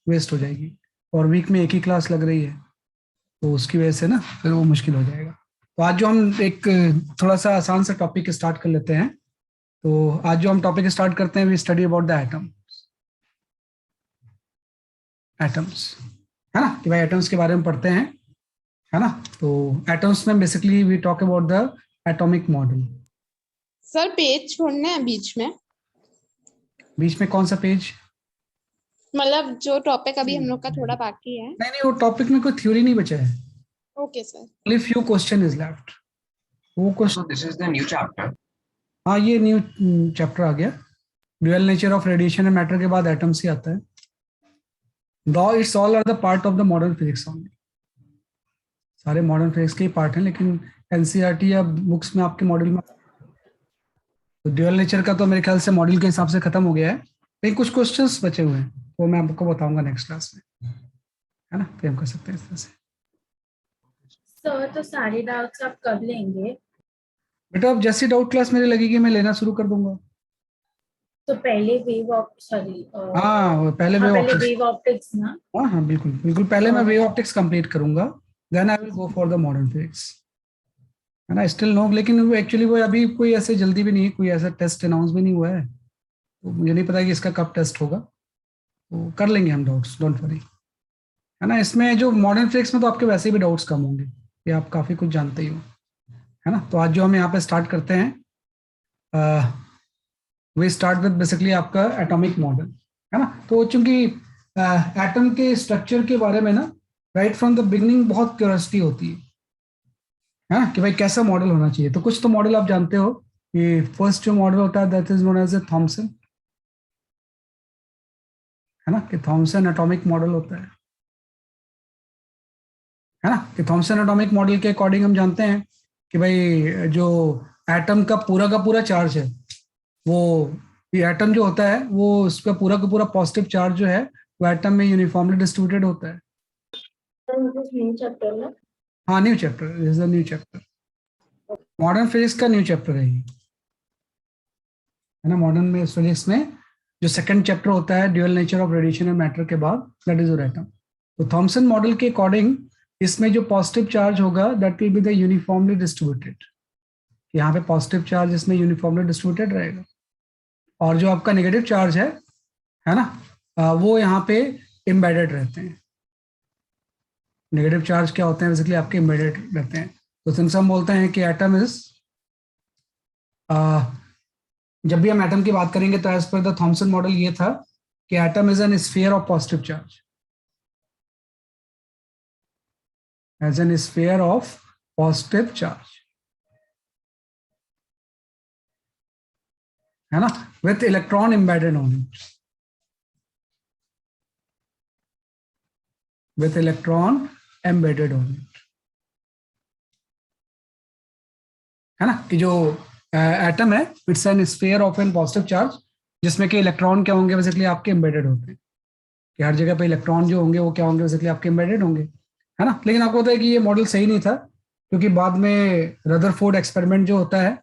Waste हो जाएगी, और वीक में एक ही क्लास लग रही है, तो उसकी वजह से ना फिर वो मुश्किल हो जाएगा। तो आज जो हम एक थोड़ा सा आसान सा टॉपिक स्टार्ट कर लेते हैं। तो आज जो हम टॉपिक स्टार्ट करते हैं, we study about the atoms, है ना, कि भाई एटम्स के बारे में पढ़ते हैं, है ना। तो एटम्स में basically we talk about the atomic model. Sir page छोड़ना है बीच में, बीच में कौन सा पेज? मतलब जो टॉपिक अभी हम लोग का थोड़ा बाकी है। नहीं नहीं, वो टॉपिक में कोई थ्योरी नहीं बचा है, okay sir. Only few question is left. वो question, this is the new chapter. हाँ, ये न्यू चैप्टर आ गया। Dual nature of radiation and matter के बाद एटम्स ही आता है। Though it's all are the part of the modern physics only. सारे मॉडर्न फिजिक्स के ही पार्ट हैं, लेकिन एनसीईआरटी या बुक्स में आपके मॉडल में तो ड्यूअल नेचर का तो मेरे ख्याल से मॉडल के हिसाब से खत्म हो गया है, लेकिन कुछ क्वेश्चंस बचे हुए हैं, वो मैं आपको बताऊंगा नेक्स्ट क्लास में, है ना। फिर हम कर सकते हैं इस तरह से। सर तो सारे डाउट्स आप कब लेंगे? बेटा अब जैसी डाउट क्लास मेरी लगेगी मैं लेना शुरू कर दूंगा। तो पहले वेव ऑप सॉरी हाँ, वो पहले हाँ वेव पहले ऑप्टिक्स। वेव ऑप्टिक्स ना। हाँ हाँ, बिल्कुल बिल्कुल, पहले मैं वेव ऑप्टिक्स कंप्लीट करूंगा, then I will go for the modern physics, है ना। स्टिल नो, लेकिन वो एक्चुअली वो अभी कोई ऐसे जल्दी भी नहीं है, कोई ऐसा टेस्ट अनाउंस भी नहीं हुआ है, तो मुझे नहीं पता कि इसका कब टेस्ट होगा, तो कर लेंगे हम डाउट्स, डोंट वरी, है ना। इसमें जो मॉडर्न फिजिक्स में तो आपके वैसे भी डाउट्स कम होंगे, ये आप काफी कुछ जानते ही हो, है ना। तो आज जो हम यहाँ पे स्टार्ट करते हैं, वी स्टार्ट विद बेसिकली आपका एटॉमिक मॉडल, है ना। तो चूंकि एटम के स्ट्रक्चर के बारे में ना राइट फ्रॉम द बिगनिंग बहुत क्यूरियोसिटी होती है ना, कि भाई कैसा मॉडल होना चाहिए। तो कुछ तो मॉडल आप जानते हो कि फर्स्ट जो मॉडल होता है that is known as a Thomson, है ना, कि थॉमसन एटॉमिक मॉडल होता है ना। कि थॉमसन एटॉमिक मॉडल के अकॉर्डिंग हम जानते हैं कि भाई जो एटम का पूरा चार्ज है, वो ये एटम जो होता है वो उसका पूरा का पूरा पॉजिटिव चार्ज जो है वो एटम में यूनिफॉर्मली डिस्ट्रीब्यूटेड होता है। न्यू चैप्टर ना। हाँ, new chapter, this is the new chapter, modern physics का न्यू चैप्टर है ये, है ना। मॉडर्न में फिजिक्स में जो सेकंड चैप्टर होता है dual nature of radiation and matter के बाद, दैट इज योर एटम। तो थॉमसन मॉडल के अकॉर्डिंग इसमें जो पॉजिटिव चार्ज होगा that will be the uniformly distributed, यहाँ पे पॉजिटिव चार्ज इसमें यूनिफॉर्मली डिस्ट्रीब्यूटेड रहेगा, और जो आपका नेगेटिव चार्ज है ना, वो यहाँ पे एम्बेडेड रहते हैं। नेगेटिव चार्ज क्या होते हैं बेसिकली, आपके एम्बेडेड रहते हैं। तो सिंपल हम बोलते हैं कि एटम इज, जब भी हम एटम की बात करेंगे तो as per the Thompson model ये था कि atom is an sphere of positive charge, as an sphere of positive charge, है ना, with electron embedded on it, with electron embedded on it, है ना। कि जो एटम है it's an sphere of an positive charge, जिसमें कि electron क्या होंगे बेसिकली आपके एम्बेडेड होते हैं, कि हर जगह पे इलेक्ट्रॉन जो होंगे वो क्या होंगे बेसिकली आपके एम्बेडेड होंगे, है ना। लेकिन आपको पता है कि ये मॉडल सही नहीं था, क्योंकि बाद में रदरफोर्ड एक्सपेरिमेंट जो होता है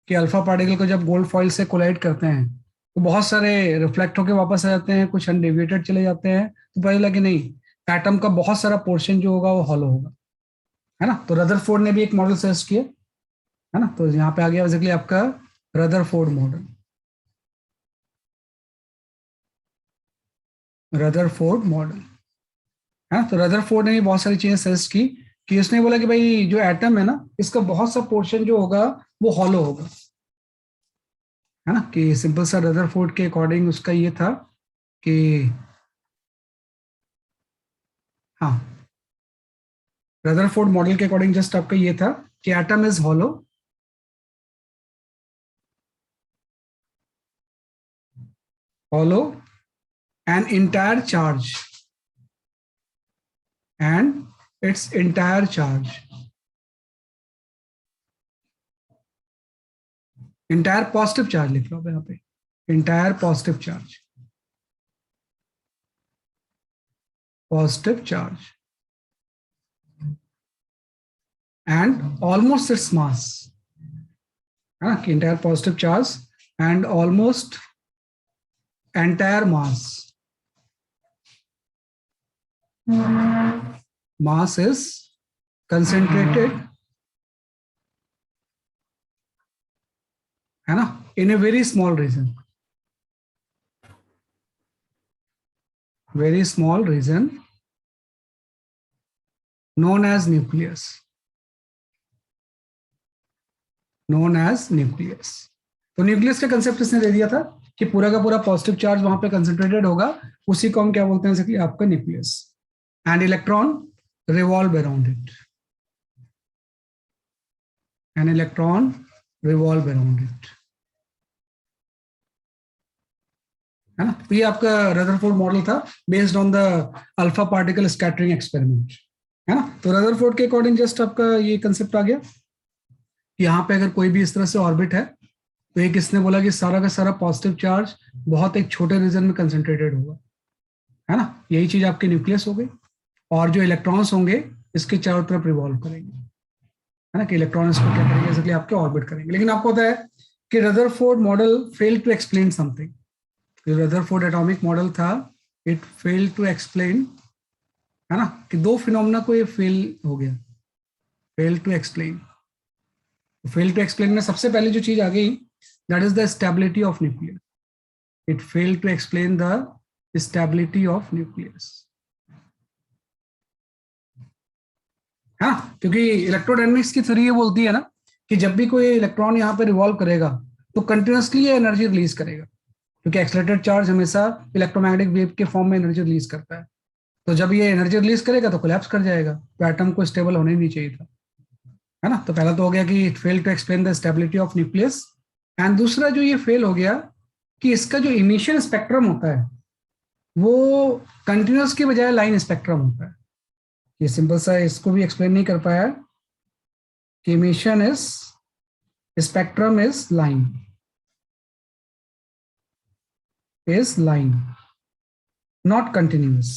कि अल्फा पार्टिकल को जब गोल्ड फॉइल से कोलाइड करते हैं तो बहुत सारे रिफ्लेक्ट होकर वापस आ जाते हैं, कुछ अनडेविएटेड चले जाते हैं, तो पता चला कि नहीं, एटम का बहुत सारा पोर्शन जो होगा वो हॉलो होगा, है ना। तो रदरफोर्ड ने भी एक मॉडल सजेस्ट किया, है ना। तो यहाँ पे आ गया बेसिकली आपका रदरफोर्ड मॉडल, रदरफोर्ड मॉडल, है ना। तो रदरफोर्ड ने भी बहुत सारी चीजें सजेस्ट की, कि उसने बोला कि भाई जो एटम है ना इसका बहुत सा पोर्शन जो होगा वो हॉलो होगा, है ना। कि सिंपल सा रदरफोर्ड के अकॉर्डिंग उसका ये था कि, हाँ, रदरफोर्ड मॉडल के अकॉर्डिंग जस्ट आपका ये था कि atom is hollow, hollow an entire charge, and it's entire charge, entire positive charge लिख लो यहाँ पे, entire positive charge, positive charge and almost its mass, है ना। कि entire positive charge and almost entire mass, mass is concentrated, है ना, in a very small region, very small region known as nucleus, known as nucleus. तो nucleus का concept इसने दे दिया था कि पूरा का पूरा पॉजिटिव चार्ज वहां पे कंसंट्रेटेड होगा, उसी को हम क्या बोलते हैं बेसिकली आपका nucleus, and electron revolve around it, and electron revolve around it, है ना. तो ये आपका रदरफोर्ड मॉडल था based on the alpha particle scattering experiment, है ना. तो रदरफोर्ड के अकॉर्डिंग जस्ट आपका ये कंसेप्ट आ गया कि यहाँ पे अगर कोई भी इस तरह से ऑर्बिट है तो एक इसने बोला कि सारा का सारा पॉजिटिव चार्ज बहुत एक छोटे रीजन में कंसंट्रेटेड होगा, है ना. यही चीज आपके न्यूक्लियस हो गई, और जो इलेक्ट्रॉन्स होंगे इसके चारों तरफ रिवॉल्व करेंगे, है ना, कि इलेक्ट्रॉन इसको क्या करेंगे बेसिकली आपके ऑर्बिट करेंगे. लेकिन आपको पता है कि Rutherford model failed to explain something. जो रदरफोर्ड एटॉमिक मॉडल था इट फेल्ड टू एक्सप्लेन, है ना, कि दो फिनोमेना को ये फेल हो गया, fail to explain. Fail to explain में सबसे पहले जो चीज आ गई that is the stability of nucleus. It fail to explain the stability of nucleus, है ना, क्योंकि इलेक्ट्रोडायनेमिक्स की थ्योरी ये बोलती है ना कि जब भी कोई इलेक्ट्रॉन यहाँ पे रिवॉल्व करेगा तो कंटिन्यूसली ये एनर्जी रिलीज करेगा, क्योंकि एक्सलेटेड चार्ज हमेशा इलेक्ट्रोमैग्नेटिक वेव के फॉर्म में एनर्जी रिलीज करता है. तो जब ये एनर्जी रिलीज करेगा तो कोलैप्स कर जाएगा, तो एटम को स्टेबल होने नहीं चाहिए था, है ना. तो पहला तो हो गया कि it fail to explain the stability of nucleus, and दूसरा जो ये फेल हो गया कि इसका जो इमिशन स्पेक्ट्रम होता है वो कंटिन्यूस की बजाय लाइन स्पेक्ट्रम होता है. ये सिंपल सा इसको भी एक्सप्लेन नहीं कर पाया कि emission is spectrum is line not continuous,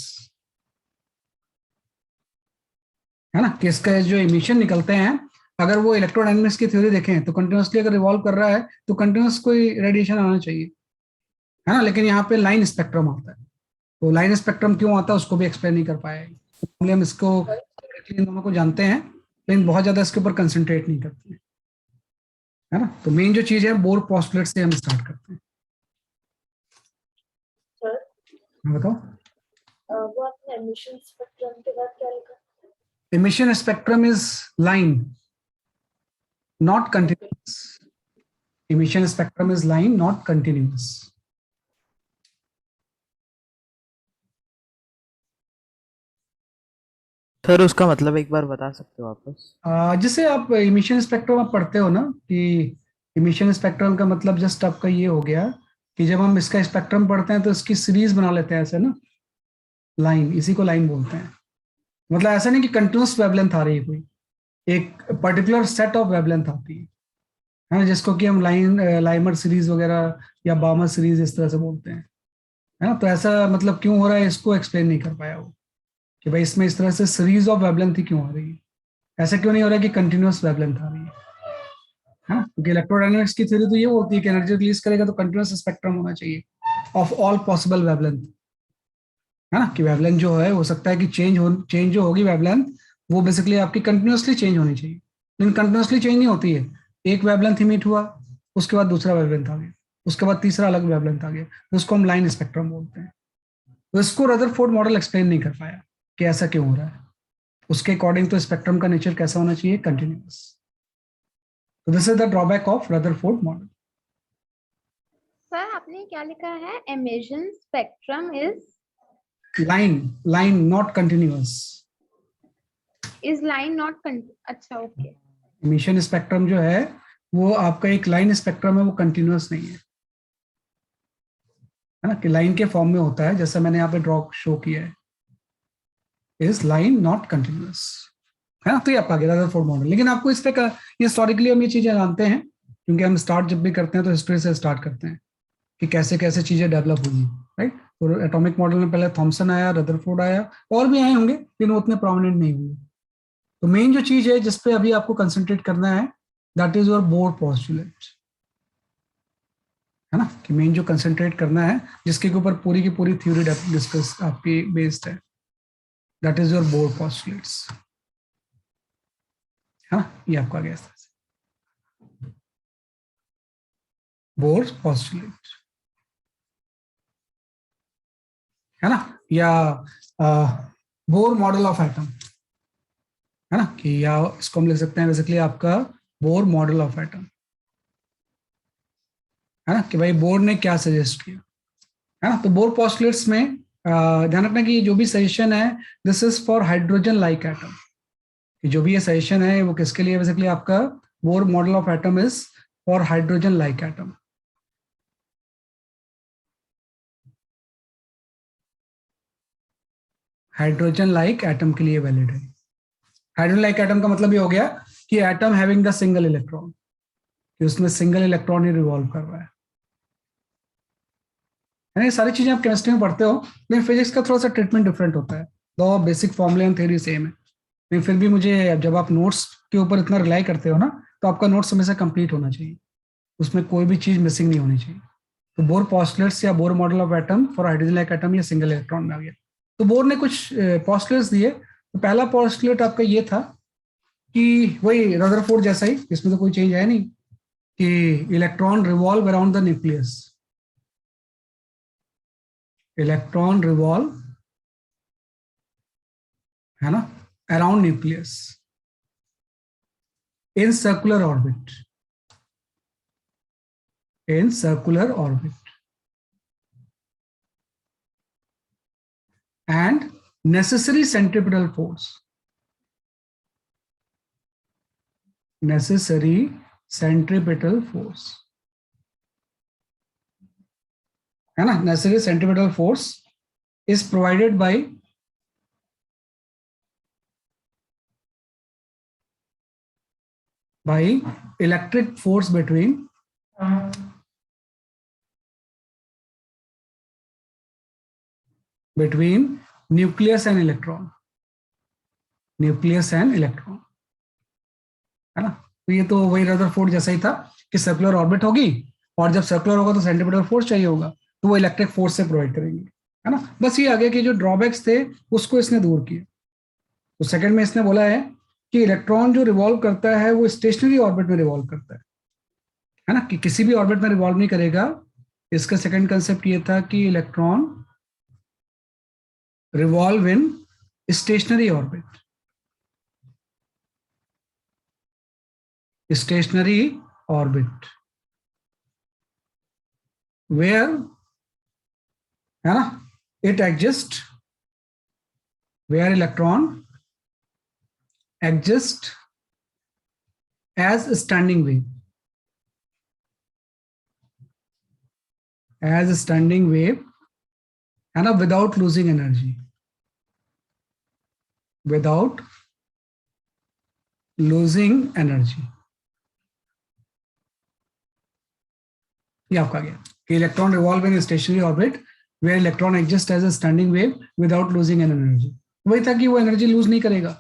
है ना, कि इसका जो इमिशन निकलते हैं अगर वो इलेक्ट्रोडायनेमिक्स की थ्योरी देखें तो कंटिन्यूसली अगर रिवॉल्व कर रहा है तो कंटिन्यूस कोई रेडिएशन आना चाहिए, है ना. लेकिन यहाँ पे लाइन स्पेक्ट्रम आता है, तो लाइन स्पेक्ट्रम क्यों आता है उसको भी एक्सप्लेन नहीं कर पाए. हम इसको इन दोनों को जानते हैं लेकिन बहुत ज्यादा इसके ऊपर कंसंट्रेट नहीं करते हैं, है ना. तो मेन जो चीज है बोर पोस्टुलेट से हम स्टार्ट करते हैं. बताओ वो आपने एमिशन स्पेक्ट्रम के बाद क्या लिखा? emission spectrum is line not continuous. Emission spectrum is line not continuous. Sir उसका मतलब एक बार बता सकते हो वापस? जैसे आप इमिशन स्पेक्ट्रम आप पढ़ते हो ना कि इमिशन स्पेक्ट्रम का मतलब जस्ट आपका ये हो गया कि जब हम इसका स्पेक्ट्रम पढ़ते हैं तो इसकी सीरीज बना लेते हैं ऐसे ना, लाइन, इसी को लाइन बोलते हैं. मतलब ऐसा नहीं कि कंटिन्यूस वेवलेंथ आ रही है, कोई एक पर्टिकुलर सेट ऑफ वेवलेंथ आती है ना, जिसको कि हम लाइमर सीरीज वगैरह या बामर सीरीज इस तरह से बोलते हैं, है ना. तो ऐसा मतलब क्यों हो रहा है इसको एक्सप्लेन नहीं कर पाया वो कि भाई इसमें इस तरह से सीरीज ऑफ वेवलेंथ ही क्यों आ रही है, ऐसा क्यों नहीं हो रहा है कि कंटिन्यूस वेवलेंथ आ रही है, क्योंकि इलेक्ट्रोडायनेमिक्स की थ्योरी तो ये बोलती है कि एनर्जी रिलीज करेगा तो कंटिन्यूस स्पेक्ट्रम होना चाहिए ऑफ ऑल पॉसिबल वेवलेंथ, है ना. कि वेवलेंथ जो है हो सकता है कि चेंज जो होगी वेवलेंथ वो बेसिकली आपकी कंटिन्यूसली चेंज होनी चाहिए, लेकिन कंटिन्यूसली चेंज नहीं होती है. एक वेवलेंथ इमिट हुआ, उसके बाद दूसरा वेवलेंथ आ गया, उसके बाद तीसरा अलग वेवलेंथ आ गया, तो उसको हम लाइन स्पेक्ट्रम बोलते हैं. तो इसको रदरफोर्ड मॉडल एक्सप्लेन नहीं कर पाया कि ऐसा क्यों हो रहा है. उसके अकॉर्डिंग तो स्पेक्ट्रम का नेचर कैसा होना चाहिए, कंटिन्यूस. तो this is the drawback of Rutherford model. Sir आपने क्या लिखा है? Emission spectrum line not continuous. Is line not. अच्छा ओके. इमिशन स्पेक्ट्रम जो है वो आपका एक लाइन स्पेक्ट्रम है, वो कंटिन्यूअस नहीं है ना, कि लाइन के फॉर्म में होता है जैसा मैंने यहाँ पे ड्रॉ शो किया है, इज लाइन नॉट कंटिन्यूअस, है ना. तो ये आपका रदरफोर्ड मॉडल. लेकिन आपको इस पे ये हिस्टोरिकली हम ये चीजें जानते हैं क्योंकि हम स्टार्ट जब भी करते हैं तो हिस्ट्री से स्टार्ट करते हैं कि कैसे कैसे चीजें डेवलप हुई, राइट. तो एटॉमिक मॉडल में पहले थॉमसन आया, रदरफोर्ड आया, और भी आए होंगे लेकिन वो उतने प्रोमिनेंट नहीं हुए. तो मेन जो चीज है जिसपे अभी आपको कंसंट्रेट करना है that is your bore postulate, है ना, कि मेन जो कंसंट्रेट करना है जिसके ऊपर पूरी की पूरी थ्योरी डिस्कस आपकी बेस्ड है. That is your bore postulates. हाँ, ये आपका गया बोर पॉस्टुलेट, है ना, या बोर मॉडल ऑफ एटम, है ना, कि या इसको हम लिख सकते हैं बेसिकली आपका बोर मॉडल ऑफ एटम, है ना, कि भाई बोर ने क्या सजेस्ट किया, है ना। तो बोर पॉस्टुलेट्स में ध्यान रखना कि जो भी सजेशन है this is for hydrogen like atom, कि जो भी ये सजेशन है वो किसके लिए, बेसिकली आपका Bohr model of atom is for hydrogen like atom. Hydrogen like atom के लिए वैलिड है। हाइड्रोजन लाइक एटम का मतलब ये हो गया कि atom having the single electron, कि उसमें सिंगल इलेक्ट्रॉन ही रिवॉल्व कर रहा है। ये सारी चीजें आप केमिस्ट्री में पढ़ते हो, लेकिन फिजिक्स का थोड़ा सा ट्रीटमेंट डिफरेंट होता है। दो बेसिक फॉर्मूले एंड थ्योरी सेम है, लेकिन फिर भी मुझे, जब आप नोट्स के ऊपर इतना रिलाई करते हो ना, तो आपका नोट्स हमेशा कंप्लीट होना चाहिए, उसमें कोई भी चीज मिसिंग नहीं होनी चाहिए। तो बोर पॉस्टुलेट्स या Bohr model of atom for hydrogen like atom या सिंगल इलेक्ट्रॉन में आ गया। तो बोर ने कुछ पॉस्टुलेट्स दिए। तो पहला पॉस्टुलेट आपका ये था कि वही रदरफोर्ड जैसा ही, इसमें तो कोई चेंज है नहीं, कि electron revolve around the nucleus, electron revolve, है ना, around nucleus in circular orbit, in circular orbit, and necessary centripetal force, necessary centripetal force, है ना, necessary centripetal force is provided by electric force between nucleus and electron, nucleus and electron, है ना। तो ये तो वही रदरफोर्ड जैसा ही था कि सर्कुलर ऑर्बिट होगी, और जब सर्कुलर होगा तो सेंटीमीटर फोर्स चाहिए होगा, तो वो इलेक्ट्रिक फोर्स से प्रोवाइड करेंगे, है ना। बस ये आगे के जो ड्रॉबैक्स थे उसको इसने दूर किया। तो सेकंड में इसने बोला है कि इलेक्ट्रॉन जो रिवॉल्व करता है वो स्टेशनरी ऑर्बिट में रिवॉल्व करता है ना, कि किसी भी ऑर्बिट में रिवॉल्व नहीं करेगा। इसका सेकंड कंसेप्ट ये था कि electron revolve in stationary orbit, stationary orbit where, है ना, it exists, where electron exists as a standing wave, as a standing wave, है ना, without losing energy, without losing energy। ये आपका गया कि electron revolve in stationary orbit where electron exist as a standing wave without losing an energy. वही था कि वो एनर्जी लूज नहीं करेगा,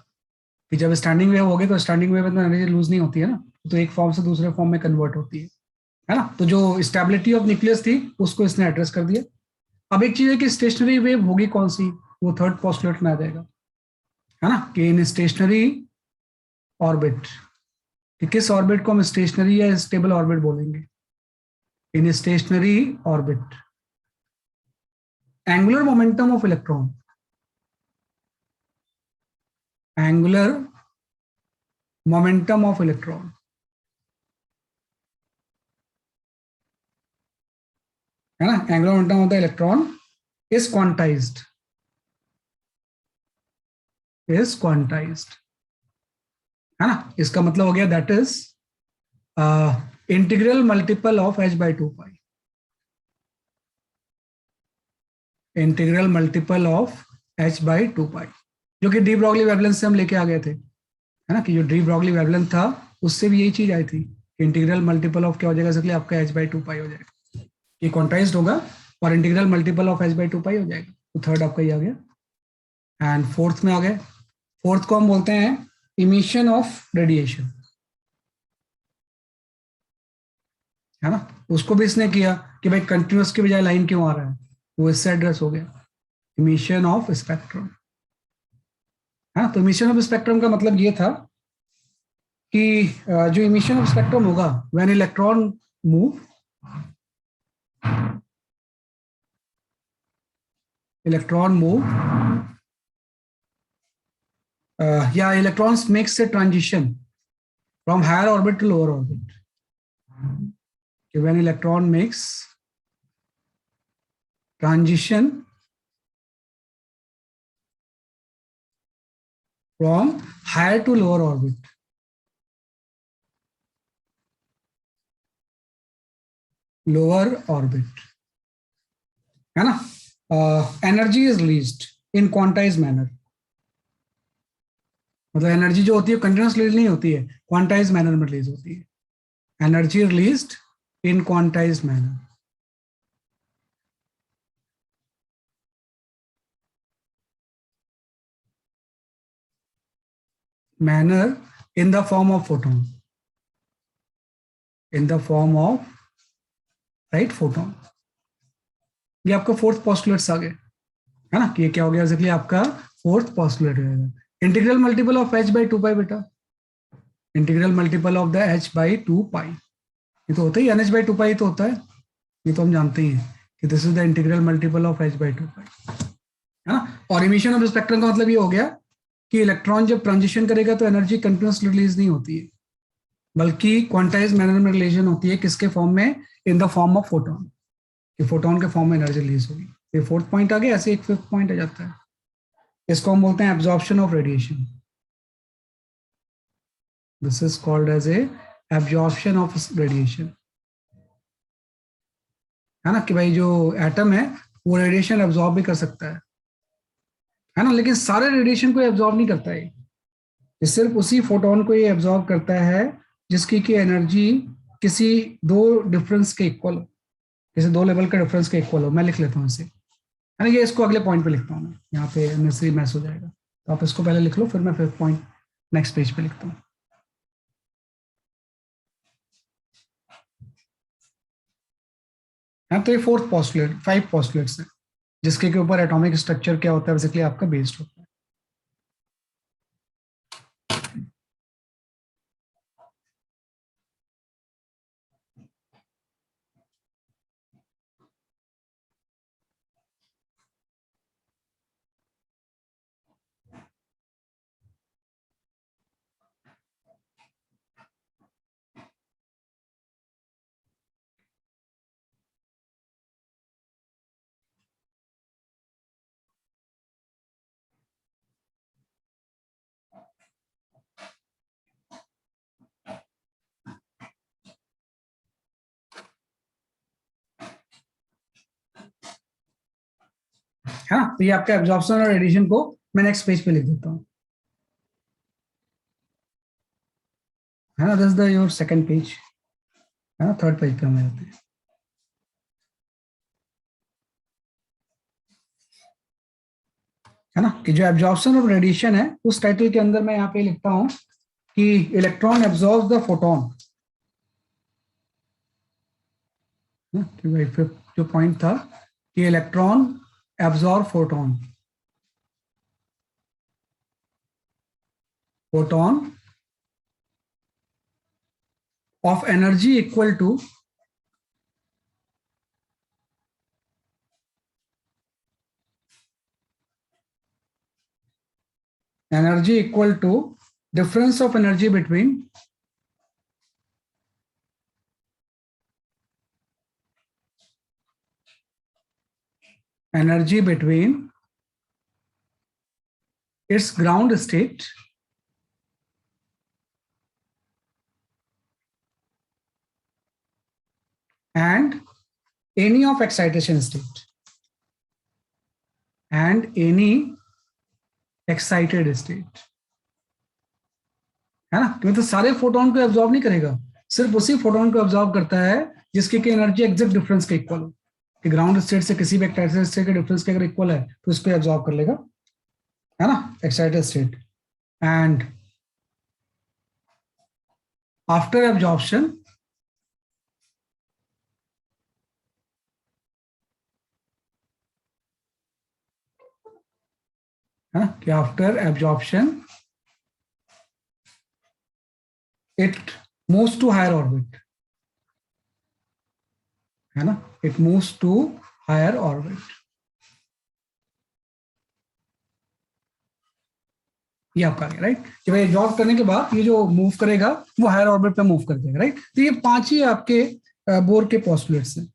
कि जब स्टैंडिंग वेव हो गए तो स्टैंडिंग वेव में एनर्जी लूज नहीं होती है ना, तो एक फॉर्म से दूसरे फॉर्म में कन्वर्ट होती है ना। तो जो स्टेबिलिटी ऑफ न्यूक्लियस थी उसको इसने एड्रेस कर दिया। अब एक चीज है कि स्टेशनरी वेव होगी कौन सी, वो थर्ड पोस्टुलेट में आ जाएगा, है ना, कि इन स्टेशनरी ऑर्बिट, कि किस ऑर्बिट को हम स्टेशनरी या स्टेबल ऑर्बिट बोलेंगे, in stationary orbit angular momentum of electron, angular momentum of electron, है ना, angular momentum of the electron is quantized, is quantized, है ना। इसका मतलब हो गया that is integral multiple of h/2π, integral multiple of h/2π, जो कि डी ब्रॉगली वेवलेंथ से हम लेके आ गए थे, है ना, कि जो डी ब्रॉगली वेवलेंथ था उससे भी यही चीज आई थी, इंटीग्रल मल्टीपल ऑफ क्या हो जाएगा, इसलिए आपका h/2π हो जाएगा, ये क्वांटाइज्ड होगा और इंटीग्रल मल्टीपल ऑफ h/2π हो जाएगा। तो थर्ड आपका ये आ गया। एंड फोर्थ में आ गए, फोर्थ को हम बोलते हैं इमिशन ऑफ रेडिएशन, है ना। उसको भी इसने किया कि भाई कंटिन्यूअस के बजाय लाइन क्यों आ रहा है, वो इससे एड्रेस हो गया, इमिशन ऑफ स्पेक्ट्रम, हाँ, तो इमिशन ऑफ स्पेक्ट्रम का मतलब ये था कि जो इमिशन ऑफ स्पेक्ट्रम होगा व्हेन इलेक्ट्रॉन मूव, या electrons makes a transition from higher orbit to lower orbit, when electron makes transition from higher to lower orbit. Lower orbit, है ना? Energy is released in quantized manner. मतलब energy जो होती है continuous release नहीं होती है, क्वांटाइज मैनर में रिलीज होती है. Energy released in quantize manner. Manner in the form of photon. In the form of, right, photon. ये आपका फोर्थ पॉस्टुलेट्स आ गए, है ना? कि ये क्या हो गया बेसिकली आपका फोर्थ पॉस्टुलेट हो जाएगा. Integral multiple of h by 2 पाई बेटा, integral multiple of the h by 2 पाई. ये तो होता ही nh by 2 पाई तो होता है, ये तो हम जानते ही हैं कि this is the integral multiple of h by 2 पाई, है ना? और इमिशन ऑफ स्पेक्ट्रम का मतलब ये हो गया कि इलेक्ट्रॉन जब ट्रांजिशन करेगा तो एनर्जी कंटिन्यूस रिलीज नहीं होती है, बल्कि क्वांटाइज मैनर में रिलेशन होती है. किसके फॉर्म में? In the form of photon, कि फोटोन के फॉर्म में एनर्जी रिलीज होगी. ये फोर्थ पॉइंट आ गया. ऐसे एक फिफ्थ पॉइंट आ जाता है, इसको हम बोलते हैं absorption of radiation. This is called as a absorption of radiation, है ना? कि भाई जो एटम है वो रेडिएशन एब्जॉर्ब भी कर सकता है ना? लेकिन सारे रेडिएशन को एब्जॉर्ब नहीं करता है, ये सिर्फ उसी फोटोन को ये एब्जॉर्ब करता है जिसकी की एनर्जी किसी दो डिफरेंस के इक्वल हो, किसी दो लेवल के डिफरेंस के इक्वल हो. मैं लिख लेता हूँ इसे, है ना? ये इसको अगले पॉइंट पे लिखता हूँ मैं, यहाँ पे नेसेसरी मैस हो जाएगा, तो आप इसको पहले लिख लो, फिर मैं फिफ्थ पॉइंट नेक्स्ट पेज पे लिखता हूँ. हाँ, तो ये फोर्थ पॉस्टुलेट, 5 पॉस्टुलेट्स है जिसके के ऊपर एटॉमिक स्ट्रक्चर क्या होता है बेसिकली आपका बेस्ड होता है. है ना? तो ये आपका एब्जॉर्प्शन और रेडिएशन को मैं नेक्स्ट पेज पे लिख देता हूँ, है ना? This the your second page, है ना? थर्ड पेज पे हम जाते हैं, है ना? कि जो एब्जॉर्प्शन ऑफ रेडिएशन है उस टाइटल के अंदर मैं यहाँ पे लिखता हूँ कि इलेक्ट्रॉन एब्जॉर्ब द फोटोन. कि भाई फिर जो पॉइंट था कि electron absorb photon, photon of energy equal to difference of energy between its ground state and any of excitation state and any excited state, है ना? क्योंकि तो सारे फोटोन को एब्जॉर्ब नहीं करेगा, सिर्फ उसी फोटोन को एब्जॉर्ब करता है जिसकी की एनर्जी एग्जैक्ट डिफरेंस के इक्वल हो. कि ग्राउंड स्टेट से किसी भी एक्साइटेड स्टेट के डिफरेंस के अगर इक्वल है तो इसको एब्जॉर्ब कर लेगा, है ना? Excited state. And after absorption है ना, कि after absorption it moves to higher orbit, है ना, it moves to higher orbit. ये आपका आ गया, राइट, कि भाई एब्जॉर्ब करने के बाद ये जो मूव करेगा वो हायर ऑर्बिट पे मूव कर देगा, राइट। तो ये 5 ही आपके बोर के पोस्टुलेट्स हैं,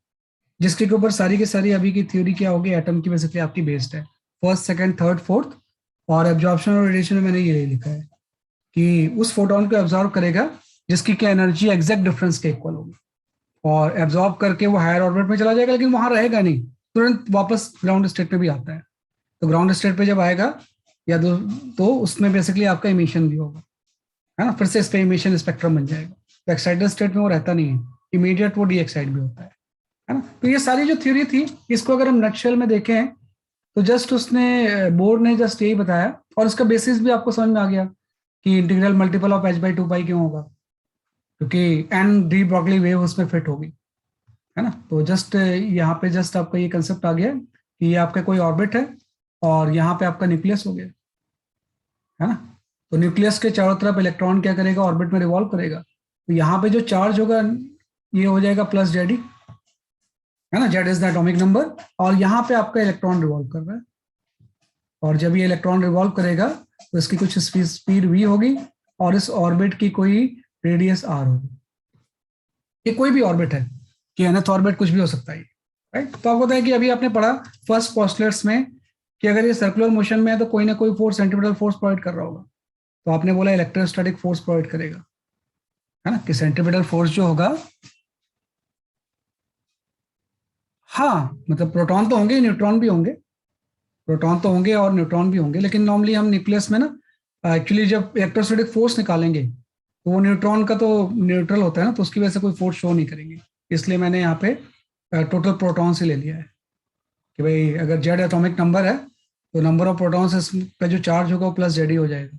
जिसके ऊपर सारी की सारी अभी की थ्योरी क्या होगी, एटम की बेसिकली आपकी बेस्ड है, फर्स्ट, सेकंड, थर्ड, फोर्थ। और एब्जॉर्प्शन और रेडिएशन में मैंने ये लिखा है कि उस फोटोन को एब्जॉर्ब करेगा जिसकी क्या एनर्जी एग्जैक्ट डिफरेंस के इक्वल होगी, और एब्जॉर्ब करके वो हायर ऑर्बिट में चला जाएगा, लेकिन वहां रहेगा नहीं, तुरंत वापस ग्राउंड स्टेट में भी आता है। तो ग्राउंड स्टेट पे जब आएगा या तो उसमें बेसिकली आपका इमिशन भी होगा, है ना, फिर से इस पे इमिशन स्पेक्ट्रम बन जाएगा। तो एक्साइटेड स्टेट में वो रहता नहीं है, इमीडिएट वो डी एक्साइट भी होता है ना। तो ये सारी जो थ्योरी थी, इसको अगर हम नटशेल में देखें तो जस्ट उसने बोर ने जस्ट यही बताया, और उसका बेसिस भी आपको समझ में आ गया कि इंटीग्रल मल्टीपल ऑफ h/2 क्यों होगा, क्योंकि एन डी ब्रॉगली वेव उसमें फिट होगी, है ना। तो जस्ट यहाँ पे जस्ट आपका ये कंसेप्ट आ गया कि ये आपका कोई ऑर्बिट है और यहाँ पे आपका न्यूक्लियस हो गया, है ना। तो न्यूक्लियस के चारों तरफ इलेक्ट्रॉन क्या करेगा, ऑर्बिट में रिवॉल्व करेगा। तो यहाँ पे जो चार्ज होगा ये हो जाएगा प्लस जेडी, है ना, Z is the atomic number, और यहाँ पे आपका इलेक्ट्रॉन रिवॉल्व कर रहा है। और जब ये इलेक्ट्रॉन रिवॉल्व करेगा तो इसकी कुछ स्पीड v होगी, और इस ऑर्बिट की कोई रेडियस r होगी। ये कोई भी ऑर्बिट है, कि nth ऑर्बिट कुछ भी हो सकता है, राइट। तो आपको पता है कि अभी आपने पढ़ा फर्स्ट पोस्टुलेट्स में कि अगर ये सर्कुलर मोशन में है तो कोई ना कोई फोर्स, सेंट्रीपिटल फोर्स प्रोवाइड कर रहा होगा। तो आपने बोला इलेक्ट्रोस्टैटिक फोर्स प्रोवाइड करेगा, है ना, कि सेंट्रीपिटल फोर्स जो होगा, हाँ मतलब प्रोटॉन तो होंगे, न्यूट्रॉन भी होंगे, प्रोटॉन तो होंगे और न्यूट्रॉन भी होंगे, लेकिन नॉर्मली हम न्यूक्लियस में ना एक्चुअली जब इलेक्ट्रोस्टैटिक फोर्स निकालेंगे तो वो न्यूट्रॉन का तो न्यूट्रल होता है ना, तो उसकी वजह से कोई फोर्स शो नहीं करेंगे। इसलिए मैंने यहाँ पे टोटल प्रोटॉन से ले लिया है कि भाई अगर जेड एटॉमिक नंबर है तो नंबर ऑफ प्रोटॉन्स का जो चार्ज होगा वो प्लस जेड ही हो जाएगा,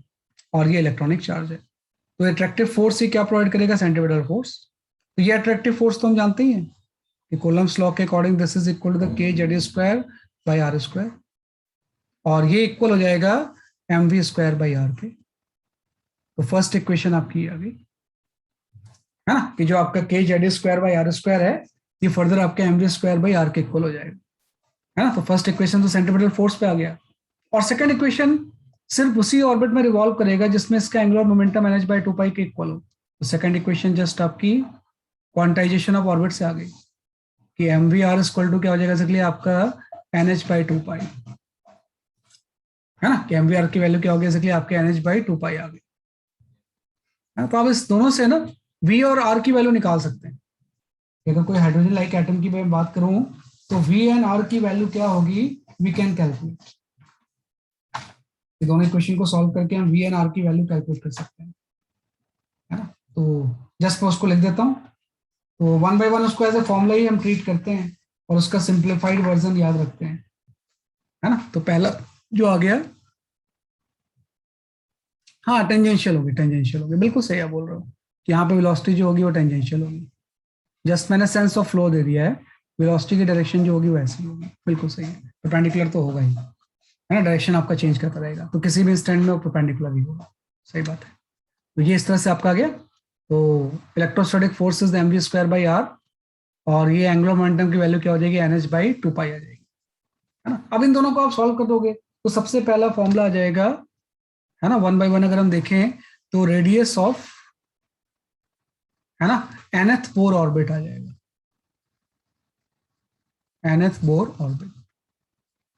और ये इलेक्ट्रॉनिक चार्ज है। तो अट्रैक्टिव फोर्स ही क्या प्रोवाइड करेगा, सेंट्रीपिटल फोर्स। तो ये अट्रैक्टिव फोर्स तो हम जानते ही हैं कि कूलम्ब्स लॉ के according this is equal to the K Z square by are square, और ये इक्वल हो जाएगा M we square by are के। तो फर्स्ट इक्वेशन आपकी आ गई, है ना, कि जो आपका k Z square by are square है ये फर्दर आपका m we square by are के इक्वल हो जाएगा, है ना। तो फर्स्ट इक्वेशन तो सेंट्रीपिटल फोर्स पे आ गया, और सेकंड इक्वेशन सिर्फ उसी ऑर्बिट में रिवॉल्व करेगा जिसमें इसका angular momentum n h by 2 pi के इक्वल हो। तो सेकंड इक्वेशन जस्ट आपकी क्वांटाइजेशन ऑफ ऑर्बिट से आ गई कि m v r equal to क्या हो जाएगा, इसलिए आपका एन एच बाई 2 पाई, है ना, कि एम वी आर की वैल्यू क्या होगी, इसलिए आपके एन एच बाई 2 पाई आ गई। तो आप इस दोनों से ना वी और आर की वैल्यू निकाल सकते हैं। अगर कोई हाइड्रोजन लाइक एटम की मैं बात करूं तो वी एंड आर की वैल्यू क्या होगी, वी कैन कैलकुलेट। दोनों इक्वेशन को सॉल्व करके हम वी एंड आर की वैल्यू कैलकुलेट कर सकते हैं, है ना। तो जस्ट मैं उसको लिख देता हूँ। तो 1/1 उसको एज ए फॉर्मूला ही हम ट्रीट करते हैं और उसका सिंप्लीफाइड वर्जन याद रखते हैं, है ना। तो पहला जो आ गया, हाँ टेंजेंशियल होगी, बिल्कुल सही आप बोल रहे हो कि यहाँ पे वेलोसिटी जो होगी वो टेंजेंशियल होगी। जस्ट मैंने सेंस ऑफ फ्लो दे दिया है, वेलोसिटी की डायरेक्शन जो होगी वो ऐसी होगी, बिल्कुल सही है। परपेंडिकुलर तो होगा ही, है ना, डायरेक्शन आपका चेंज करता रहेगा, तो किसी भी इंस्टेंट में वो परपेंडिकुलर ही होगा, सही बात है। तो ये इस तरह से आपका आ गया। तो electrostatic force is m we square by r, और ये एंगुलर मोमेंटम की वैल्यू क्या हो जाएगी, एन एच बाई 2 पाई आ जाएगी, है ना। अब इन दोनों को आप सॉल्व कर दोगे तो सबसे पहला फॉर्मूला आ जाएगा, है ना, 1/1 अगर हम देखें तो रेडियस ऑफ, है ना, nth बोर ऑर्बिट आ जाएगा, nth बोर ऑर्बिट,